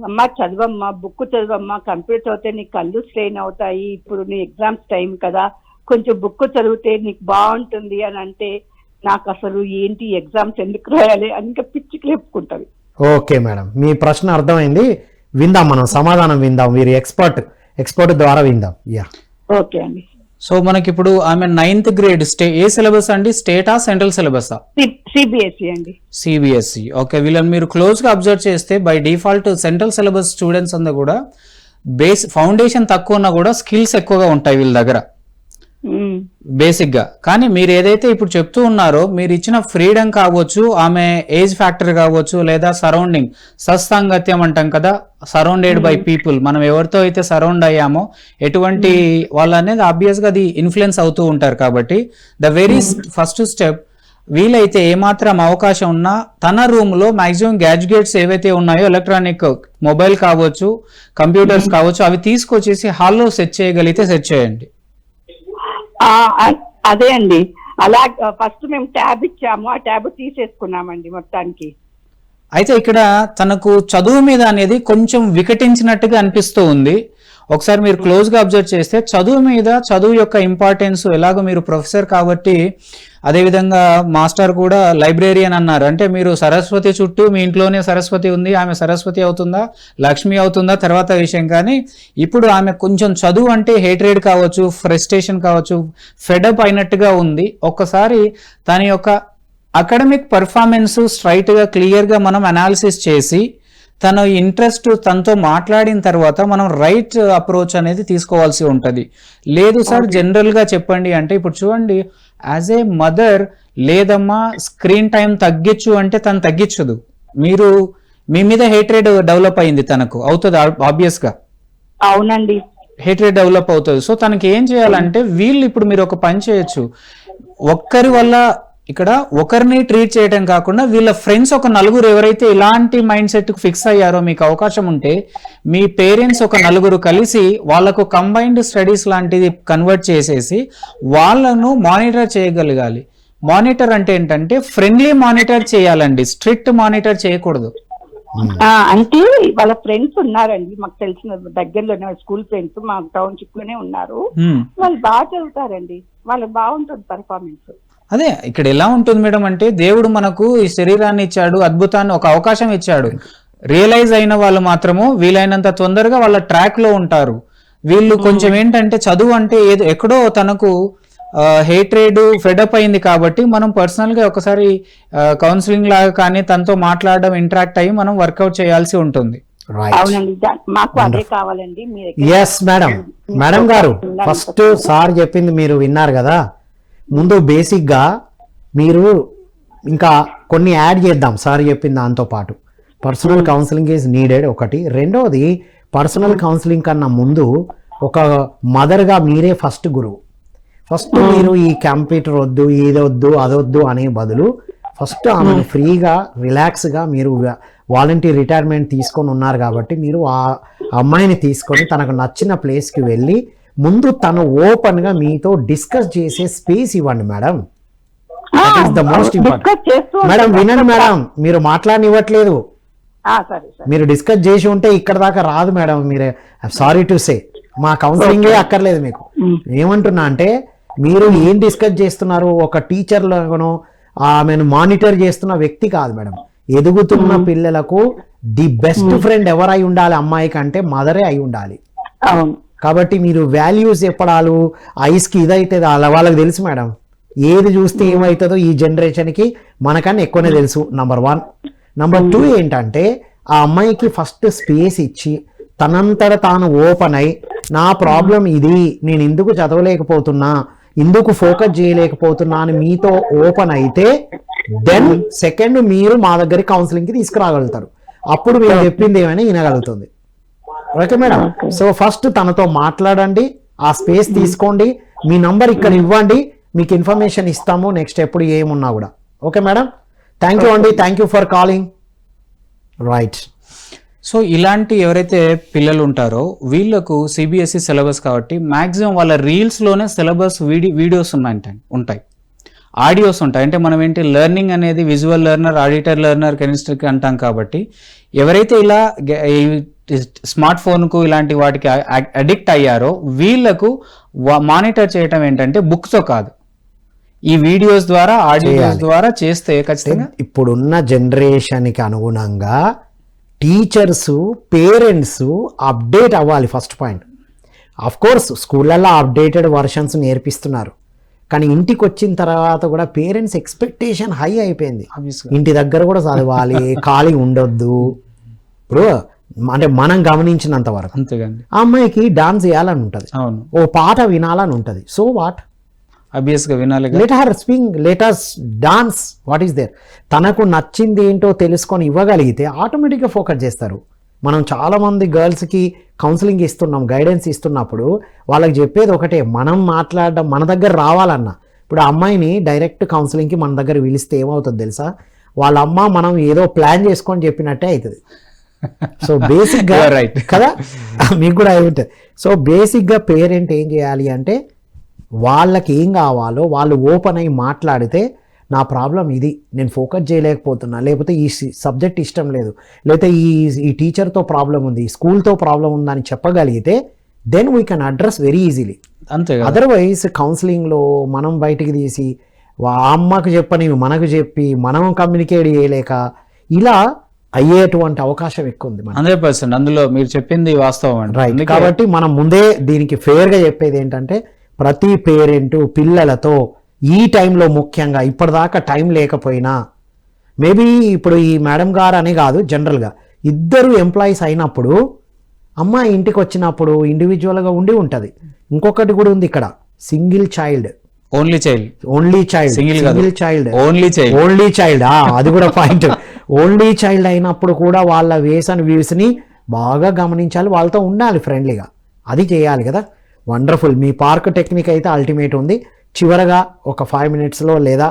అమ్మ చదవమ్మా, బుక్ చదవమ్మా, కంప్యూటర్ చదివితే నీకు కళ్ళు స్ట్రెయిన్ అవుతాయి, ఇప్పుడు నీ ఎగ్జామ్స్ టైం కదా, కొంచెం బుక్ చదివితే నీకు బాగుంటుంది అని అంటే, నాకు అసలు ఏంటి ఎగ్జామ్స్ ఎందుకు రాయాలి అని ఇంకా పిచ్చికి లేపుకుంటది. ఓకే మేడం, మీ ప్రశ్న అర్థమైంది. విందాం, మనం సమాధానం విందాం. మీరు ఎక్స్పర్ట్ ద్వారా విందాం. యా, ఓకే అండి. సో మనకి ఇప్పుడు ఆమె 9th గ్రేడ్ ఏ సిలబస్ అండి? స్టేటా, సెంట్రల్ సిలబస్? CBSE అండి. CBSE. ఓకే. వీళ్ళని మీరు క్లోజ్ గా అబ్జర్వ్ చేస్తే by default central syllabus students అంతా కూడా బేస్ ఫౌండేషన్ తక్కువ ఉన్నా కూడా స్కిల్స్ ఎక్కువగా ఉంటాయి వీళ్ళ దగ్గర. బేసిక్ గా. కానీ మీరు ఏదైతే ఇప్పుడు చెప్తూ ఉన్నారో, మీరు ఇచ్చిన ఫ్రీడమ్ కావచ్చు, ఆమె ఏజ్ ఫ్యాక్టర్ కావచ్చు, లేదా సరౌండింగ్, సత్సాంగత్యం అంటాం కదా, సరౌండెడ్ బై పీపుల్, మనం ఎవరితో అయితే సరౌండ్ అయ్యామో ఎటువంటి వాళ్ళు అనేది ఆబ్వియస్ గా అది ఇన్ఫ్లుయెన్స్ అవుతూ ఉంటారు. కాబట్టి ద వెరీ ఫస్ట్ స్టెప్, వీలైతే ఏమాత్రం అవకాశం ఉన్నా తన రూమ్ లో మాక్సిమం గ్యాడ్జెట్స్ ఏవైతే ఉన్నాయో, ఎలక్ట్రానిక్ మొబైల్ కావచ్చు, కంప్యూటర్స్ కావచ్చు, అవి తీసుకొచ్చేసి హాల్లో సెట్ చేయగలిగితే సెట్ చేయండి. అదే అండి, అలా ఫస్ట్ మేము ట్యాబ్ ఇచ్చాము, ఆ ట్యాబ్ తీసేసుకున్నామండి మొత్తానికి. అయితే ఇక్కడ తనకు చదువు మీద అనేది కొంచెం వికటించినట్టుగా అనిపిస్తూ ఉంది. ఒకసారి మీరు క్లోజ్ గా అబ్జర్వ్ చేస్తే చదువు మీద, చదువు యొక్క ఇంపార్టెన్స్, ఎలాగో మీరు ప్రొఫెసర్ కాబట్టి, అదేవిధంగా మాస్టర్ కూడా లైబ్రేరియన్ అన్నారు, అంటే మీరు సరస్వతి చుట్టూ, మీ ఇంట్లోనే సరస్వతి ఉంది, ఆమె సరస్వతి అవుతుందా, లక్ష్మి అవుతుందా తర్వాత విషయం. కానీ ఇప్పుడు ఆమె కొంచెం చదువు అంటే హేట్రేడ్ కావచ్చు, ఫ్రస్ట్రేషన్ కావచ్చు, ఫెడప్ అయినట్టుగా ఉంది. ఒక్కసారి తన యొక్క అకాడమిక్ పర్ఫార్మెన్స్ స్ట్రైట్ గా క్లియర్ గా మనం అనాలిసిస్ చేసి, తన ఇంట్రెస్ట్ తనతో మాట్లాడిన తర్వాత మనం రైట్ అప్రోచ్ అనేది తీసుకోవాల్సి ఉంటుంది. లేదు సార్ జనరల్ గా చెప్పండి అంటే, ఇప్పుడు చూడండి, యాజ్ ఏ మదర్, లేదమ్మా స్క్రీన్ టైం తగ్గించు అంటే తను తగ్గించదు. మీరు మీ మీద హేట్రేడ్ డెవలప్ అయింది, తనకు అవుతుంది ఆబ్వియస్ గా. అవునండి, హేట్రేడ్ డెవలప్ అవుతుంది. సో తనకి ఏం చేయాలంటే, వీళ్ళు ఇప్పుడు మీరు ఒక పని చేయొచ్చు, ఒక్కరి వల్ల ఇక్కడ ఒకరిని ట్రీట్ చేయడం కాకుండా వీళ్ళ ఫ్రెండ్స్ ఒక నలుగురు ఎవరైతే ఇలాంటి మైండ్ సెట్ కు ఫిక్స్ అయ్యారో, మీకు అవకాశం ఉంటే మీ పేరెంట్స్ ఒక నలుగురు కలిసి వాళ్ళకు కంబైన్డ్ స్టడీస్ లాంటిది కన్వర్ట్ చేసేసి వాళ్ళను మానిటర్ చేయగలగాలి. మానిటర్ అంటే ఏంటంటే ఫ్రెండ్లీ మానిటర్ చేయాలండి, స్ట్రిక్ట్ మానిటర్ చేయకూడదు. అంటే వాళ్ళ ఫ్రెండ్స్ ఉన్నారండి, మాకు తెలిసిన దగ్గరలోనే స్కూల్ ఫ్రెండ్స్ మా టౌన్షిప్ లోనే ఉన్నారు. వాళ్ళు బాగా చదువుతారండి, వాళ్ళకి బాగుంటుంది పర్ఫార్మెన్స్. అదే ఇక్కడ ఎలా ఉంటుంది మేడం అంటే, దేవుడు మనకు ఈ శరీరాన్ని ఇచ్చాడు, అద్భుతాన్ని, ఒక అవకాశం ఇచ్చాడు. రియలైజ్ అయిన వాళ్ళు మాత్రము వీలైనంత తొందరగా వాళ్ళ ట్రాక్ లో ఉంటారు. వీళ్ళు కొంచెం ఏంటంటే చదువు అంటే ఏదో ఎక్కడో తనకు హేట్రేడ్ ఫెడప్ అయింది కాబట్టి మనం పర్సనల్ గా ఒకసారి కౌన్సిలింగ్ లాగా కానీ తనతో మాట్లాడడం, ఇంటరాక్ట్ అయ్యి మనం వర్కౌట్ చేయాల్సి ఉంటుంది. అవునండి, మాకు అదే కావాలండి. Yes madam. మేడం గారు, ఫస్ట్ సార్ చెప్పింది మీరు విన్నారు కదా. ముందు బేసిక్గా మీరు ఇంకా కొన్ని యాడ్ చేద్దాం సార్ చెప్పిన దాంతో పాటు. పర్సనల్ కౌన్సిలింగ్ ఈజ్ నీడెడ్ ఒకటి. రెండవది, పర్సనల్ కౌన్సిలింగ్ కన్నా ముందు ఒక మదర్గా మీరే ఫస్ట్ గురువు. ఫస్ట్ మీరు ఈ కంప్యూటర్ వద్దు, ఇదొద్దు, అదొద్దు అనే బదులు ఫస్ట్ ఆమెను ఫ్రీగా, రిలాక్స్గా, మీరు వాలంటీర్ రిటైర్మెంట్ తీసుకొని ఉన్నారు కాబట్టి మీరు ఆ అమ్మాయిని తీసుకొని తనకు నచ్చిన ప్లేస్కి వెళ్ళి ముందు తను ఓపెన్ గా మీతో డిస్కస్ చేసే స్పేస్ ఇవ్వండి madam. That is the most important. Madam వినండి మేడం, మీరు మాట్లాడనివ్వట్లేదు. మీరు డిస్కస్ చేసి ఉంటే ఇక్కడ దాకా రాదు మేడం. మీరే సారీ టు సే, మా కౌన్సిలింగే అక్కర్లేదు మీకు. ఏమంటున్నా అంటే, మీరు ఏం డిస్కస్ చేస్తున్నారు, ఒక టీచర్లను ఆమెను మానిటర్ చేస్తున్న వ్యక్తి కాదు మేడం. ఎదుగుతున్న పిల్లలకు ది బెస్ట్ ఫ్రెండ్ ఎవరై ఉండాలి అమ్మాయి కంటే మదరే అయి ఉండాలి. కాబట్టి మీరు వాల్యూస్ చెప్పడాలు, ఐస్కి ఇదైతే అలా వాళ్ళకి తెలుసు మేడం, ఏది చూస్తే ఏమవుతుందో ఈ జనరేషన్కి మనకన్నా ఎక్కువనే తెలుసు. నంబర్ 1. నంబర్ 2 ఏంటంటే, ఆ అమ్మాయికి ఫస్ట్ స్పేస్ ఇచ్చి తనంతట తాను ఓపెన్ అయి, నా ప్రాబ్లం ఇది, నేను ఎందుకు చదవలేకపోతున్నా, ఎందుకు ఫోకస్ చేయలేకపోతున్నా అని మీతో ఓపెన్ అయితే దెన్ సెకండ్ మీరు మా దగ్గర కౌన్సిలింగ్కి తీసుకురాగలుగుతారు. అప్పుడు మీరు చెప్పింది ఏమైనా వినగలుగుతుంది. Okay madam. సో ఫస్ట్ తనతో మాట్లాడండి, ఆ స్పేస్ తీసుకోండి, మీ నంబర్ ఇక్కడ ఇవ్వండి, మీకు ఇన్ఫర్మేషన్ ఇస్తాము నెక్స్ట్ ఎప్పుడు ఏమున్నా కూడా. ఓకే మేడం, థ్యాంక్ యూ అండి, thank you for calling. Right. So ఇలాంటి ఎవరైతే పిల్లలు ఉంటారో వీళ్ళకు సిబిఎస్ఈ సిలబస్ కాబట్టి మ్యాక్సిమం వాళ్ళ రీల్స్లోనే సిలబస్ వీడియోస్ ఉంటాయి, ఆడియోస్ ఉంటాయి. అంటే మనం ఏంటి, లెర్నింగ్ అనేది విజువల్ లెర్నర్, ఆడిటర్ లెర్నర్, కెమిస్ట్రీకి అంటాం. కాబట్టి ఎవరైతే ఇలా స్మార్ట్ ఫోన్కు ఇలాంటి వాటికి అడిక్ట్ అయ్యారో వీళ్ళకు మానిటర్ చేయటం ఏంటంటే బుక్తో కాదు, ఈ వీడియోస్ ద్వారా, ఆడియోస్ ద్వారా చేస్తే ఖచ్చితంగా. ఇప్పుడున్న జనరేషన్కి అనుగుణంగా టీచర్స్, పేరెంట్స్ అప్డేట్ అవ్వాలి. First point. అఫ్ కోర్స్ స్కూళ్ళల్లో అప్డేటెడ్ వర్షన్స్ నేర్పిస్తున్నారు, కానీ ఇంటికి వచ్చిన తర్వాత కూడా పేరెంట్స్ ఎక్స్పెక్టేషన్ హై అయిపోయింది. ఇంటి దగ్గర కూడా చదవాలి, ఖాళీ ఉండొద్దు. ఇప్పుడు అంటే మనం గమనించినంత వరకు అంతేగాని ఆ అమ్మాయికి డాన్స్ చేయాలని ఉంటుంది, ఓ పాట వినాలని ఉంటుంది. సో వాట్, ఆబ్వియస్ గా వినాలి. Let her swing, let us dance, what is there. తనకు నచ్చింది ఏంటో తెలుసుకొని ఇవ్వగలిగితే ఆటోమేటిక్గా ఫోకస్ చేస్తారు. మనం చాలామంది గర్ల్స్కి కౌన్సిలింగ్ ఇస్తున్నాం, గైడెన్స్ ఇస్తున్నప్పుడు వాళ్ళకి చెప్పేది ఒకటే, మనం మాట్లాడడం మన దగ్గర రావాలన్నా. ఇప్పుడు ఆ అమ్మాయిని డైరెక్ట్ కౌన్సిలింగ్కి మన దగ్గర పిలిస్తే ఏమవుతుంది తెలుసా, వాళ్ళ అమ్మ మనం ఏదో ప్లాన్ చేసుకొని చెప్పినట్టే అవుతుంది. సో బేసిక్గా రైట్ కదా, మీకు కూడా అయి ఉంటుంది. సో బేసిక్గా పేరెంట్ ఏం చేయాలి అంటే వాళ్ళకి ఏం కావాలో వాళ్ళు ఓపెన్ అయ్యి మాట్లాడితే, నా ప్రాబ్లం ఇది, నేను ఫోకస్ చేయలేకపోతున్నా, లేకపోతే ఈ సబ్జెక్ట్ ఇష్టం లేదు, లేకపోతే ఈ టీచర్తో ప్రాబ్లం ఉంది, స్కూల్తో ప్రాబ్లం ఉందని చెప్పగలిగితే then we can address very easily. అంతే. అదర్వైజ్ కౌన్సిలింగ్లో మనం బయటికి తీసి ఆ అమ్మకు చెప్పని మనకు చెప్పి మనం కమ్యూనికేట్ చేయలేక ఇలా అయ్యేటువంటి అవకాశం ఎక్కువ ఉంది. 100% అందులో మీరు చెప్పింది వాస్తవం అండి. రైట్. కాబట్టి మనం ముందే దీనికి ఫేర్గా చెప్పేది ఏంటంటే, ప్రతి పేరెంట్ పిల్లలతో ఈ టైంలో ముఖ్యంగా, ఇప్పటిదాకా టైం లేకపోయినా, మేబీ ఇప్పుడు ఈ మేడం గారు అని కాదు, జనరల్గా ఇద్దరు ఎంప్లాయీస్ అయినప్పుడు అమ్మాయి ఇంటికి వచ్చినప్పుడు ఇండివిజువల్గా ఉండి ఉంటుంది. ఇంకొకటి కూడా ఉంది ఇక్కడ, single child, only child, single child, only child, అది కూడా పాయింట్. ఓన్లీ చైల్డ్ అయినప్పుడు కూడా వాళ్ళ వేస్ అండ్ వ్యూస్ని బాగా గమనించాలి, వాళ్ళతో ఉండాలి ఫ్రెండ్లీగా, అది చేయాలి కదా. వండర్ఫుల్. మీ పార్క్ టెక్నిక్ అయితే అల్టిమేట్ ఉంది. చివరగా ఒక 5 minutesలో లేదా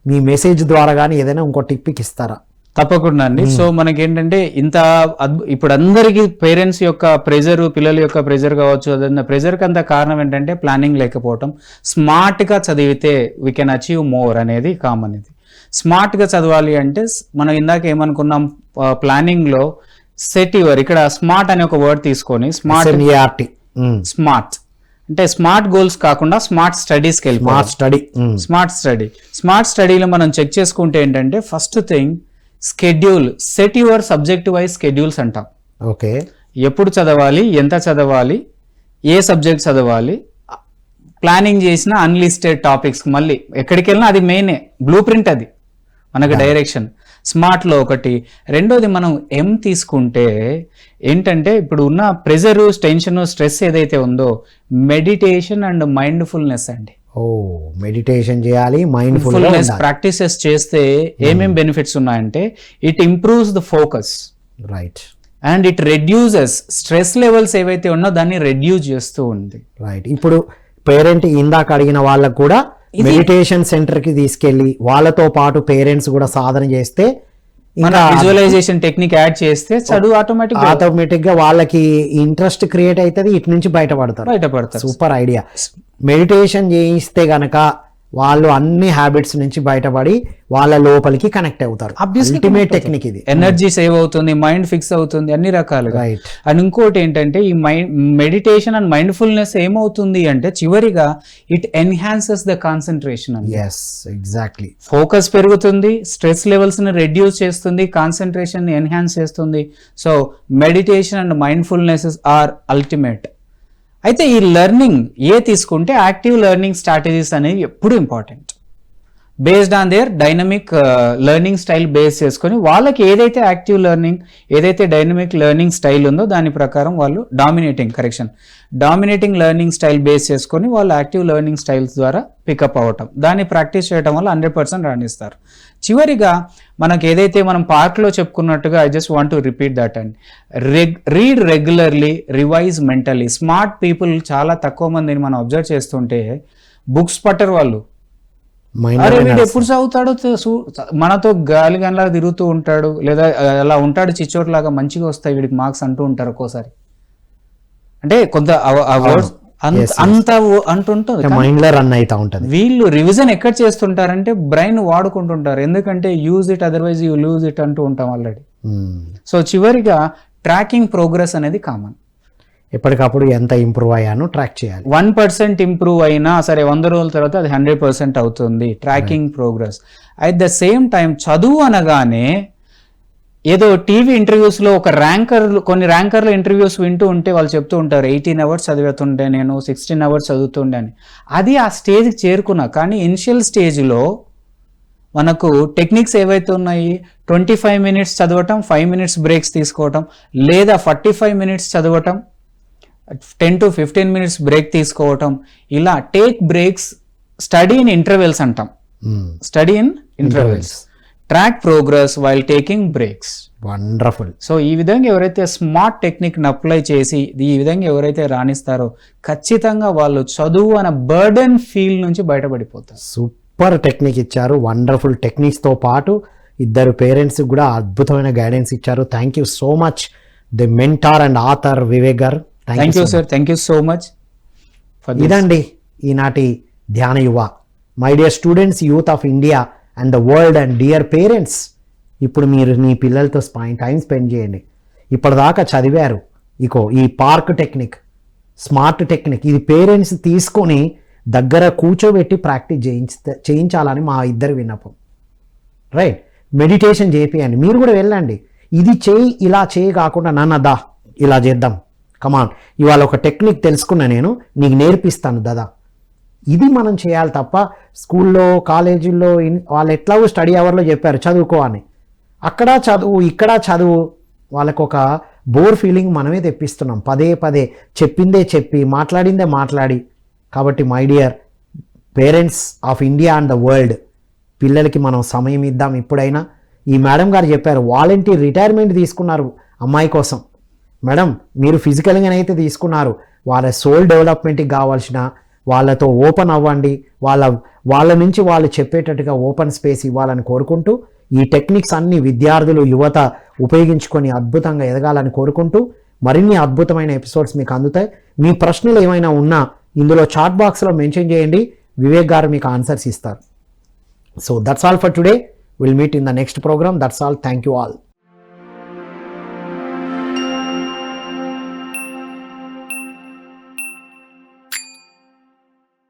మీ మెసేజ్ ద్వారా కానీ ఏదైనా ఇంకో టిప్కి ఇస్తారా? తప్పకుండా అండి. సో మనకేంటంటే ఇంత ఇప్పుడు అందరికీ పేరెంట్స్ యొక్క ప్రెజర్, పిల్లల యొక్క ప్రెజర్ కావచ్చు, అదన్న ప్రెజర్కి అంత కారణం ఏంటంటే ప్లానింగ్ లేకపోవటం. స్మార్ట్గా చదివితే వీ కెన్ అచీవ్ మోర్ అనేది కామన్. ఇది స్మార్ట్గా చదవాలి అంటే మనం ఇందాక ఏమనుకున్నాం, ప్లానింగ్లో సెట్ యువర్, ఇక్కడ స్మార్ట్ అనే ఒక వర్డ్ తీసుకొని స్మార్ట్ అంటే స్మార్ట్ గోల్స్ కాకుండా స్మార్ట్ స్టడీస్కి వెళ్ళి స్మార్ట్ స్టడీలో మనం చెక్ చేసుకుంటే ఏంటంటే, first thing schedule, set your subject wise schedules అంటాం. ఓకే, ఎప్పుడు చదవాలి, ఎంత చదవాలి, ఏ సబ్జెక్ట్ చదవాలి, ప్లానింగ్ చేసిన అన్లిస్టెడ్ టాపిక్స్, మళ్ళీ ఎక్కడికి వెళ్ళినా అది మెయినే, బ్లూ ప్రింట్, అది మనకు డైరెక్షన్. స్మార్ట్లో ఒకటి. రెండోది మనం తీసుకుంటే ఏంటంటే, ఇప్పుడు ఉన్న ప్రెజర్, టెన్షన్, స్ట్రెస్ ఏదైతే ఉందో, మెడిటేషన్ అండ్ మైండ్ఫుల్నెస్ అండి. మెడిటేషన్ చేయాలి, మైండ్ఫుల్నెస్ ప్రాక్టీసెస్ చేస్తే ఏమేం బెనిఫిట్స్ ఉన్నాయంటే, it improves the focus, right, and it reduces stress levels ఏవైతే ఉన్నో దాన్ని రెడ్యూస్ చేస్తూ ఉంది. రైట్. ఇప్పుడు పేరెంట్ ఇందాక అడిగిన వాళ్ళకు కూడా మెడిటేషన్ సెంటర్ కి తీసుకెళ్లి వాళ్ళతో పాటు పేరెంట్స్ కూడా సాధన చేస్తే, విజువలైజేషన్ టెక్నిక్ యాడ్ చేస్తే చదువు ఆటోమేటిక్ గా వాళ్ళకి ఇంట్రెస్ట్ క్రియేట్ అవుతుంది, ఇటు నుంచి బయటపడతారు. Super idea. మెడిటేషన్ చేయిస్తే గనక వాళ్ళు అన్ని హ్యాబిట్స్ నుంచి బయటపడి వాళ్ళ లోపలికి కనెక్ట్ అవుతారు. అల్టిమేట్ టెక్నిక్ ఇది. ఎనర్జీ సేవ్ అవుతుంది, మైండ్ ఫిక్స్ అవుతుంది, అన్ని రకాలుగా. రైట్. అండ్ ఇంకోటి ఏంటంటే, ఈ మెడిటేషన్ అండ్ మైండ్ఫుల్నెస్ ఏమవుతుంది అంటే, చివరిగా it enhances the concentration. Exactly. Focus పెరుగుతుంది, స్ట్రెస్ లెవెల్స్ ని రెడ్యూస్ చేస్తుంది, కాన్సన్ట్రేషన్ ని ఎన్హాన్స్ చేస్తుంది. So meditation and mindfulness are ultimate. అయితే ఈ లెర్నింగ్ తీసుకుంటే యాక్టివ్ లెర్నింగ్ స్ట్రాటజీస్ అనేవి ఎప్పుడు important. Based on their dynamic learning style base చేసుకొని, వాళ్ళకి ఏదైతే యాక్టివ్ లెర్నింగ్, ఏదైతే డైనమిక్ లెర్నింగ్ స్టైల్ ఉందో దాని ప్రకారం వాళ్ళు డామినేటింగ్ లెర్నింగ్ స్టైల్ బేస్ చేసుకొని వాళ్ళు యాక్టివ్ లెర్నింగ్ స్టైల్స్ ద్వారా పికప్ అవ్వటం, దాన్ని ప్రాక్టీస్ చేయడం వల్ల 100% రాణిస్తారు. చివరిగా మనకు ఏదైతే మనం పార్క్లో చెప్పుకున్నట్టుగా, I just want to repeat that and read regularly, revise mentally. Smart people చాలా తక్కువ మందిని మనం అబ్జర్వ్ చేస్తుంటే బుక్స్ పట్టరు వాళ్ళు. అరే వీడు ఎప్పుడు చదువుతాడో, మనతో గాలి గనలాగా తిరుగుతూ ఉంటాడు, లేదా అలా ఉంటాడు చిచ్చోట్లాగా, మంచిగా వస్తాయి వీడికి మార్క్స్ అంటూ ఉంటారు ఒక్కోసారి. అంటే కొంత అంత అంటుంటుంది, మైండ్ లో రన్ అవుతా ఉంటుంది. వీళ్ళు రివిజన్ ఎక్కడ చేస్తుంటారంటే బ్రెయిన్ వాడుకుంటుంటారు, ఎందుకంటే use it otherwise you lose it అంటూ ఉంటాం ఆల్రెడీ. సో చివరిగా ట్రాకింగ్ ప్రోగ్రెస్ అనేది కామన్. ఎప్పటికప్పుడు ఎంత ఇంప్రూవ్ అయ్యానో ట్రాక్ చేయాలి. 1% ఇంప్రూవ్ అయినా సరే 100 రోజుల తర్వాత అది 100% అవుతుంది, tracking progress. At the same time చదువు అనగానే ఏదో టీవీ ఇంటర్వ్యూస్లో కొన్ని ర్యాంకర్ల ఇంటర్వ్యూస్ వింటూ ఉంటే వాళ్ళు చెప్తూ ఉంటారు 18 hours చదువుతుండే, నేను 16 hours చదువుతుండే అని. అది ఆ స్టేజ్కి చేరుకున్నా, కానీ ఇనిషియల్ స్టేజ్లో మనకు టెక్నిక్స్ ఏవైతే ఉన్నాయి, 25 minutes చదవటం, 5 minutes బ్రేక్స్ తీసుకోవటం, లేదా 45 minutes చదవటం, 10 to 15 minutes బ్రేక్ తీసుకోవటం, ఇలా take breaks study in intervals అంటాం, study in intervals, track progress while taking breaks. Wonderful. So ఈ విధంగా ఎవరైతే స్మార్ట్ టెక్నిక్ని అప్లై చేసి ఈ విధంగా ఎవరైతే రాణిస్తారో ఖచ్చితంగా వాళ్ళు చదువు అనే బర్డెన్ ఫీల్ నుంచి బయటపడిపోతారు. సూపర్ టెక్నిక్ ఇచ్చారు. వండర్ఫుల్ టెక్నిక్స్తో పాటు ఇద్దరు పేరెంట్స్కి కూడా అద్భుతమైన గైడెన్స్ ఇచ్చారు. Thank you so much the mentor and author Vivek గారు. Thank you sir, thank you so much. ఇదండి ఈనాటి Dhyana Yuva. My dear students, youth of India and the world and dear parents, ఇప్పుడు మీరు మీ పిల్లలతో టైం స్పెండ్ చేయండి. ఇప్పటిదాకా చదివారు, ఈ పార్క్ టెక్నిక్, స్మార్ట్ టెక్నిక్, ఇది పేరెంట్స్ తీసుకొని దగ్గర కూర్చోబెట్టి ప్రాక్టీస్ చేయించాలని మా ఇద్దరు విన్నపం. రైట్, మెడిటేషన్ చేపియండి. మీరు కూడా వెళ్ళండి, ఇది చేయి ఇలా చేయి కాకుండా నాన్న ఇలా చేద్దాం, కమాన్ ఇవాళ ఒక టెక్నిక్ తెలుసుకున్నా నేను, నీకు నేర్పిస్తాను దాదా. ఇది మనం చేయాలి తప్ప స్కూల్లో కాలేజీల్లో వాళ్ళు ఎట్లాగో స్టడీ అవర్లో చెప్పారు చదువుకో అని, అక్కడ చదువు ఇక్కడ చదువు, వాళ్ళకు ఒక బోర్ ఫీలింగ్ మనమే తెప్పిస్తున్నాం. పదే పదే చెప్పిందే చెప్పి మాట్లాడిందే మాట్లాడి. కాబట్టి my dear parents of India and the world, పిల్లలకి మనం సమయం ఇద్దాం. ఇప్పుడైనా ఈ మేడం గారు చెప్పారు వాలంటీర్ రిటైర్మెంట్ తీసుకున్నారు అమ్మాయి కోసం. మేడం మీరు ఫిజికల్గానైతే తీసుకున్నారు, వాళ్ళ సోల్ డెవలప్మెంట్కి కావాల్సిన వాళ్ళతో ఓపెన్ అవ్వండి, వాళ్ళ నుంచి వాళ్ళు చెప్పేటట్టుగా ఓపెన్ స్పేస్ ఇవ్వాలని కోరుకుంటూ, ఈ టెక్నిక్స్ అన్ని విద్యార్థులు యువత ఉపయోగించుకొని అద్భుతంగా ఎదగాలని కోరుకుంటూ, మరిన్ని అద్భుతమైన ఎపిసోడ్స్ మీకు అందుతాయి. మీ ప్రశ్నలు ఏమైనా ఉన్నా ఇందులో చాట్ బాక్స్లో మెన్షన్ చేయండి, వివేక్ గారు మీకు ఆన్సర్స్ ఇస్తారు. So that's all for today. Will meet in the next programme. That's all. Thank you all.